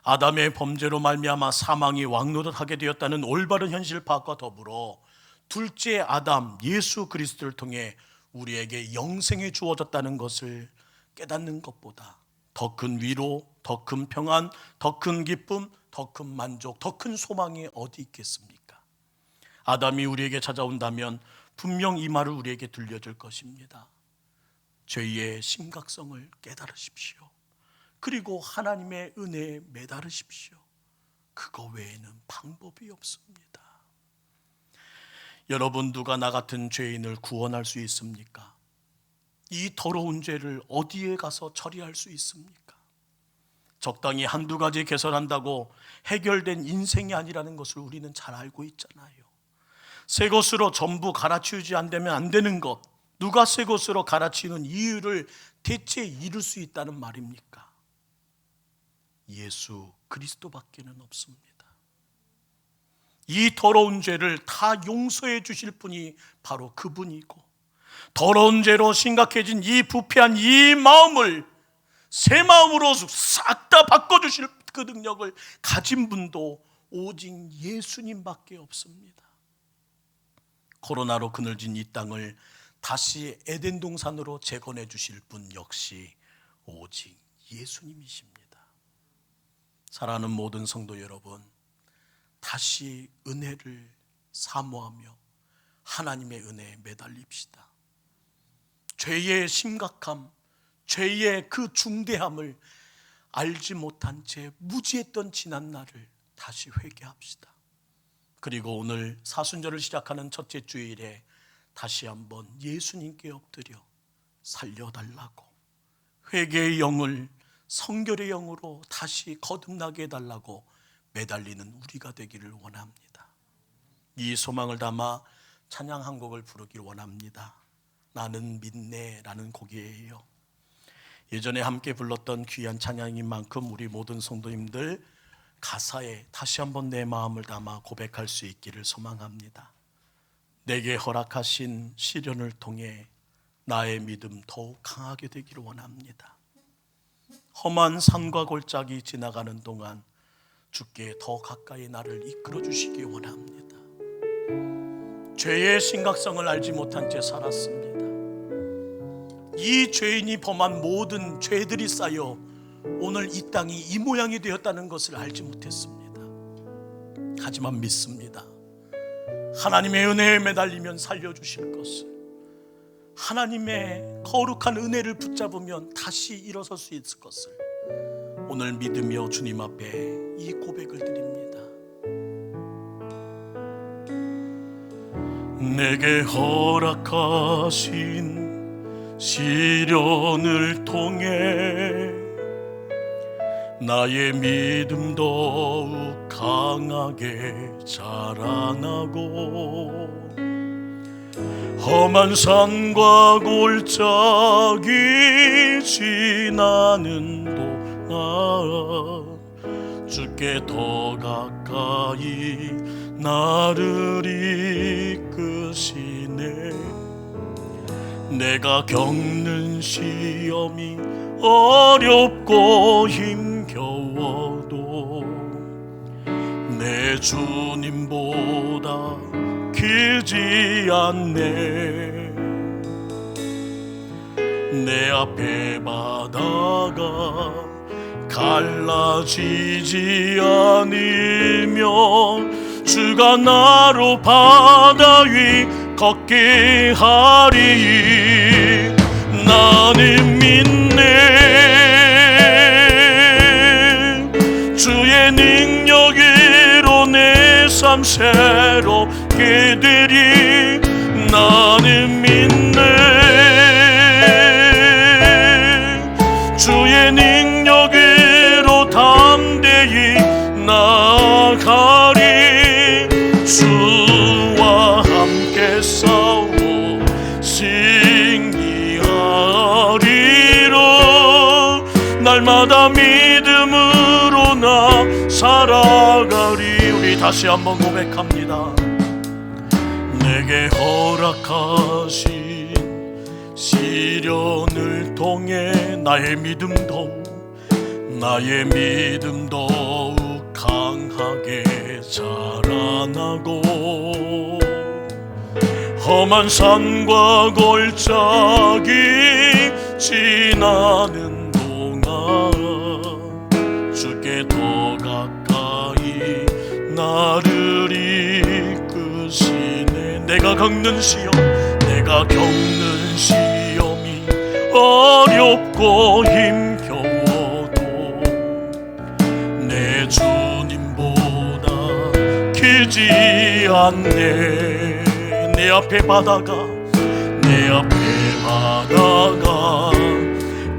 아담의 범죄로 말미암아 사망이 왕노릇하게 되었다는 올바른 현실 파악과 더불어 둘째 아담 예수 그리스도를 통해 우리에게 영생이 주어졌다는 것을 깨닫는 것보다 더 큰 위로, 더 큰 평안, 더 큰 기쁨, 더 큰 만족, 더 큰 소망이 어디 있겠습니까? 아담이 우리에게 찾아온다면 분명 이 말을 우리에게 들려줄 것입니다. 죄의 심각성을 깨달으십시오. 그리고 하나님의 은혜에 매달으십시오. 그거 외에는 방법이 없습니다. 여러분, 누가 나 같은 죄인을 구원할 수 있습니까? 이 더러운 죄를 어디에 가서 처리할 수 있습니까? 적당히 한두 가지 개선한다고 해결된 인생이 아니라는 것을 우리는 잘 알고 있잖아요. 새 것으로 전부 갈아치우지 않으면 안 되는 것, 누가 새 것으로 갈아치우는 이유를 대체 이룰 수 있다는 말입니까? 예수 그리스도밖에는 없습니다. 이 더러운 죄를 다 용서해 주실 분이 바로 그분이고, 더러운 죄로 심각해진 이 부패한 이 마음을 새 마음으로 싹 다 바꿔주실 그 능력을 가진 분도 오직 예수님밖에 없습니다. 코로나로 그늘진 이 땅을 다시 에덴 동산으로 재건해 주실 분 역시 오직 예수님이십니다. 사랑하는 모든 성도 여러분, 다시 은혜를 사모하며 하나님의 은혜에 매달립시다. 죄의 심각함, 죄의 그 중대함을 알지 못한 채 무지했던 지난 날을 다시 회개합시다. 그리고 오늘 사순절을 시작하는 첫째 주일에 다시 한번 예수님께 엎드려 살려달라고, 회개의 영을 성결의 영으로 다시 거듭나게 해달라고 매달리는 우리가 되기를 원합니다. 이 소망을 담아 찬양 한 곡을 부르길 원합니다. 나는 믿네 라는 곡이에요. 예전에 함께 불렀던 귀한 찬양인 만큼 우리 모든 성도님들 가사에 다시 한번 내 마음을 담아 고백할 수 있기를 소망합니다. 내게 허락하신 시련을 통해 나의 믿음 더욱 강하게 되기를 원합니다. 험한 산과 골짜기 지나가는 동안 주께 더 가까이 나를 이끌어 주시기 원합니다. 죄의 심각성을 알지 못한 채 살았습니다. 이 죄인이 범한 모든 죄들이 쌓여 오늘 이 땅이 이 모양이 되었다는 것을 알지 못했습니다. 하지만 믿습니다. 하나님의 은혜에 매달리면 살려주실 것을, 하나님의 거룩한 은혜를 붙잡으면 다시 일어설 수 있을 것을 오늘 믿으며 주님 앞에 이 고백을 드립니다. 내게 허락하신 시련을 통해 나의 믿음 더욱 강하게 자라나고, 험한 산과 골짜기 지나는 동안 주께 더 가까이 나를 이끄시네. 내가 겪는 시험이 어렵고 힘겨워도 내 주님보다 길지 않네. 내 앞에 바다가 갈라지지 않으면 주가 나로 바다 위 걷게 하리. 나는 믿네 주의 능력으로 내 삶 새롭게 되리. 나는 믿네 주의 능력으로 담대히 나아가리. 주와 함께 싸워 승리하리라. 날마다 믿음으로 나 살아가리. 우리 다시 한번 고백합니다. 내게 허락하신 시련을 통해 나의 믿음 더욱 강하게 자라나고 험한 산과 골짜기 지나는 동안 주께 더 가까이 나를 이끄시네. 내가 겪는 시험이 어렵고 힘겨워도 내 주님보다 크지 않네. 내 앞에 바다가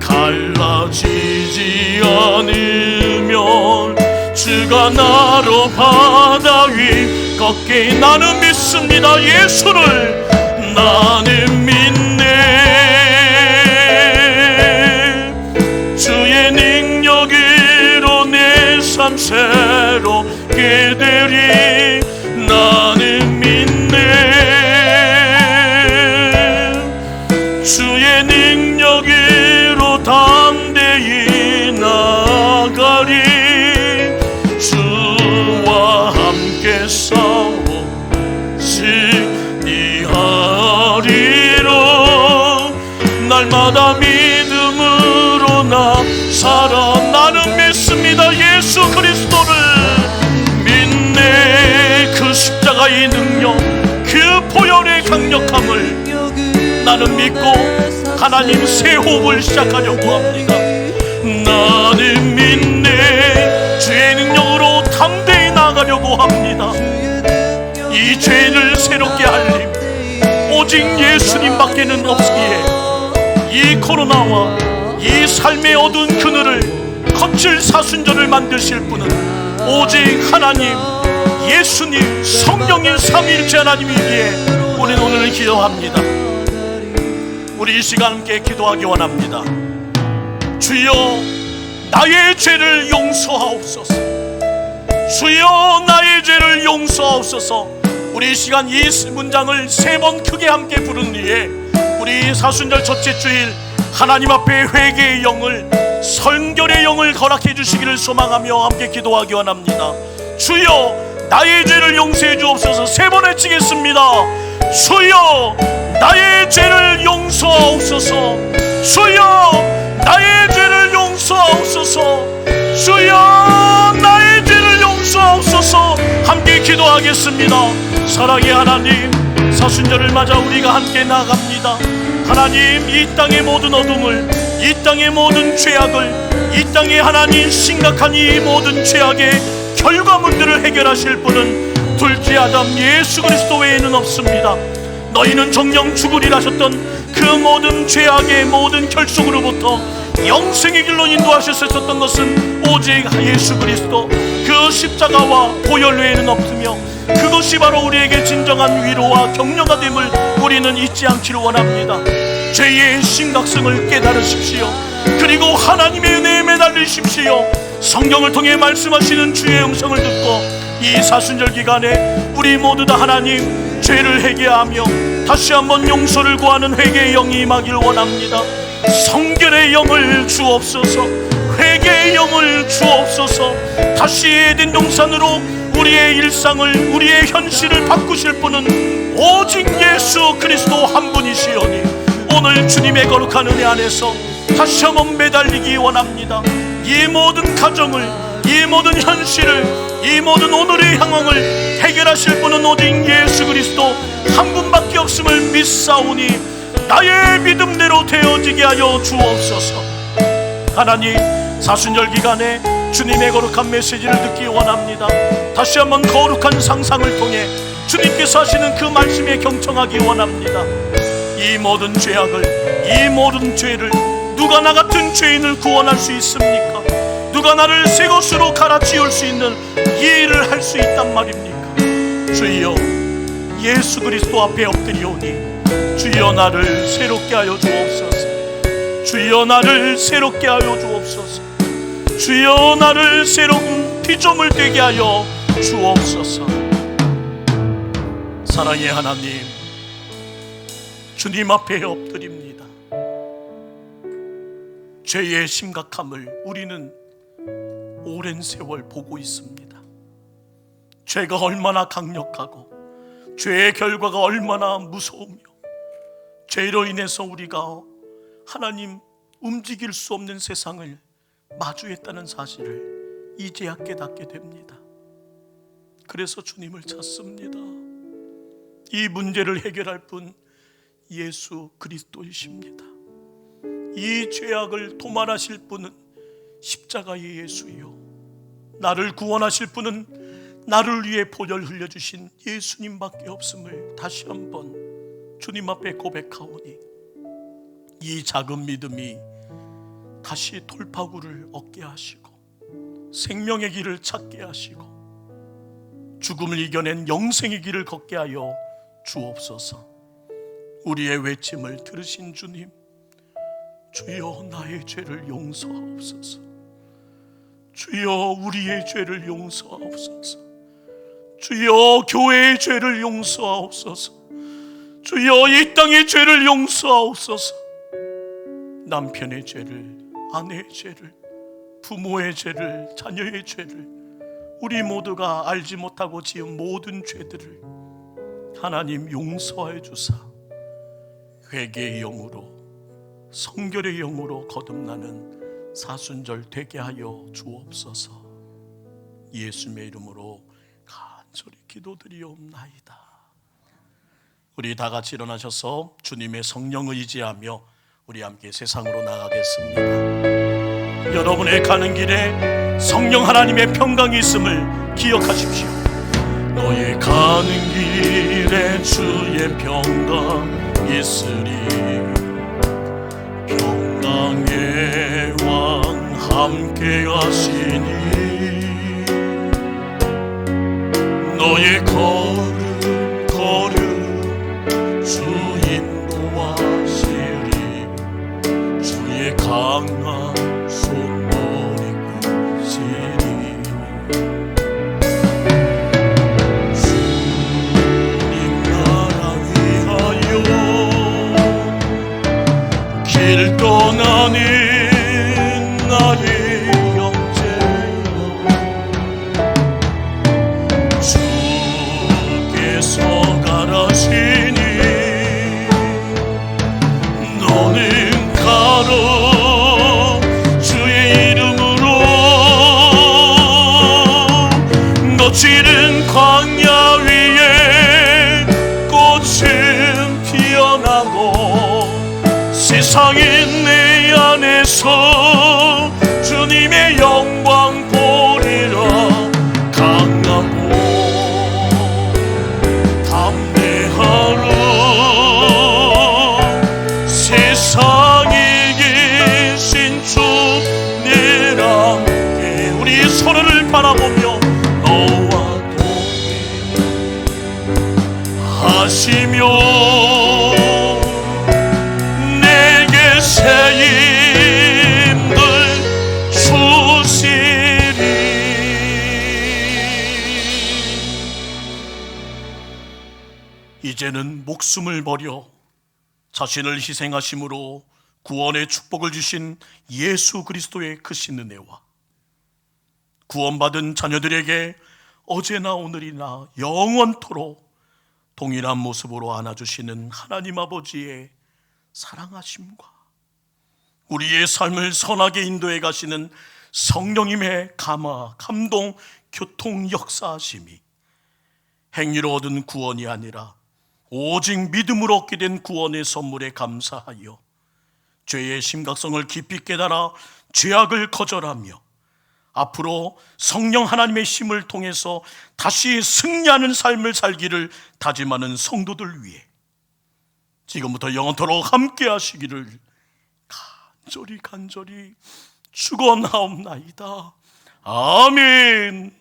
갈라지지 않으면 주가 나로 바다 위 걷게. 나는 믿습니다. 예수를 나는 믿네 주의 능력으로 내 삶 새롭게 되리. 나는 믿네 주의 능력으로 담대히 나가리. 주와 함께 싸워 승리하리라. 날마다 믿음으로 나 살아. 나는 믿습니다. 예수 그리스도를 믿네. 그 십자가의 능력, 그 보혈의 강력함을 나는 믿고 하나님 새 호흡을 시작하려고 합니다. 나는 믿네 주의 능력으로 담대히 나가려고 합니다. 이 죄를 새롭게 할 힘 오직 예수님밖에는 없기에 이 코로나와 이 삶의 어두운 그늘을 거칠 사순절을 만드실 분은 오직 하나님, 예수님, 성령인 삼위일체 하나님이기에 우리는 오늘 기도합니다. 우리 이 시간 함께 기도하기 원합니다. 주여 나의 죄를 용서하옵소서. 주여 나의 죄를 용서하옵소서. 우리 이 시간 이 문장을 3번 크게 함께 부른 뒤에 우리 사순절 첫째 주일 하나님 앞에 회개의 영을, 성결의 영을 허락해 주시기를 소망하며 함께 기도하기 원합니다. 주여 나의 죄를 용서해 주옵소서. 3번 외치겠습니다. 주여 나의 죄를 용서하옵소서. 주여 나의 죄를 용서하옵소서. 주여 나의 죄를 용서하옵소서. 함께 기도하겠습니다. 사랑의 하나님, 사순절을 맞아 우리가 함께 나갑니다. 하나님, 이 땅의 모든 어둠을, 이 땅의 모든 죄악을, 이 땅에 하나님 심각한 이 모든 죄악의 결과물들을 해결하실 분은 둘째 아담 예수 그리스도 외에는 없습니다. 너희는 정령 죽으리라 하셨던 그 모든 죄악의 모든 결속으로부터 영생의 길로 인도하셨었던 것은 오직 예수 그리스도 그 십자가와 보혈 외에는 없으며 그것이 바로 우리에게 진정한 위로와 격려가 됨을 우리는 잊지 않기를 원합니다. 죄의 심각성을 깨달으십시오. 그리고 하나님의 은혜에 매달리십시오. 성경을 통해 말씀하시는 주의 음성을 듣고 이 사순절 기간에 우리 모두 다 하나님 죄를 회개하며 다시 한번 용서를 구하는 회개의 영이 임하길 원합니다. 성결의 영을 주옵소서. 회개의 영을 주옵소서. 다시 에덴 동산으로 우리의 일상을, 우리의 현실을 바꾸실 분은 오직 예수 그리스도 한 분이시오니 오늘 주님의 거룩한 은혜 안에서 다시 한번 매달리기 원합니다. 이 모든 가정을, 이 모든 현실을, 이 모든 오늘의 상황을 해결하실 분은 오직 예수 그리스도 한 분밖에 없음을 믿사오니 나의 믿음대로 되어지게 하여 주옵소서. 하나님, 사순절 기간에 주님의 거룩한 메시지를 듣기 원합니다. 다시 한번 거룩한 상상을 통해 주님께서 하시는 그 말씀에 경청하기 원합니다. 이 모든 죄악을, 이 모든 죄를 누가 나 같은 죄인을 구원할 수 있습니까? 누가 나를 새 것으로 갈아치울 수 있는 이 일을 할 수 있단 말입니까? 주여, 예수 그리스도 앞에 엎드리오니 주여 나를 새롭게 하여 주옵소서. 주여 나를 새롭게 하여 주옵소서. 주여 나를 새로운 피조물 되게 하여 주옵소서. 사랑의 하나님, 주님 앞에 엎드립니다. 죄의 심각함을 우리는 오랜 세월 보고 있습니다. 죄가 얼마나 강력하고 죄의 결과가 얼마나 무서우며 죄로 인해서 우리가 하나님 움직일 수 없는 세상을 마주했다는 사실을 이제야 깨닫게 됩니다. 그래서 주님을 찾습니다. 이 문제를 해결할 분 예수 그리스도이십니다. 이 죄악을 도말하실 분은 십자가의 예수요, 나를 구원하실 분은 나를 위해 보혈 흘려주신 예수님밖에 없음을 다시 한번 주님 앞에 고백하오니 이 작은 믿음이 다시 돌파구를 얻게 하시고 생명의 길을 찾게 하시고 죽음을 이겨낸 영생의 길을 걷게 하여 주옵소서. 우리의 외침을 들으신 주님, 주여 나의 죄를 용서하옵소서. 주여 우리의 죄를 용서하옵소서. 주여 교회의 죄를 용서하옵소서. 주여 이 땅의 죄를 용서하옵소서. 남편의 죄를, 아내의 죄를, 부모의 죄를, 자녀의 죄를, 우리 모두가 알지 못하고 지은 모든 죄들을 하나님 용서해 주사 회개의 영으로, 성결의 영으로 거듭나는 사순절 되게 하여 주옵소서. 예수님의 이름으로 간절히 기도드리옵나이다. 우리 다 같이 일어나셔서 주님의 성령을 의지하며 우리 함께 세상으로 나가겠습니다. 여러분의 가는 길에 성령 하나님의 평강이 있음을 기억하십시오. 너의 가는 길에 주의 평강 있으리. 평강의 왕 함께 하시니 너의 걸음 걸음 주 인도하시리. 주의 강한 손머리 꾸시리. 주님 나라 위하여 길 떠나는 나의 형제여, 주께서 가라시니 너는 가라. 주의 이름으로 거칠은 광야 위에 꽃은 피어나고 세상인 내 안에서 주님의 영광 보리라. 강하고 담대하라. 세상에 계신 주 내랑 함께 우리 서로를 바라보며 너와 동행하시며 내게 새 힘을 주시리. 이제는 목숨을 버려 자신을 희생하심으로 구원의 축복을 주신 예수 그리스도의 크신 은혜와 구원받은 자녀들에게 어제나 오늘이나 영원토록 동일한 모습으로 안아주시는 하나님 아버지의 사랑하심과 우리의 삶을 선하게 인도해 가시는 성령님의 감화, 감동, 교통, 역사하심이 행위로 얻은 구원이 아니라 오직 믿음으로 얻게 된 구원의 선물에 감사하여 죄의 심각성을 깊이 깨달아 죄악을 거절하며 앞으로 성령 하나님의 힘을 통해서 다시 승리하는 삶을 살기를 다짐하는 성도들 위해 지금부터 영원토록 함께 하시기를 간절히 축원하옵나이다. 아멘.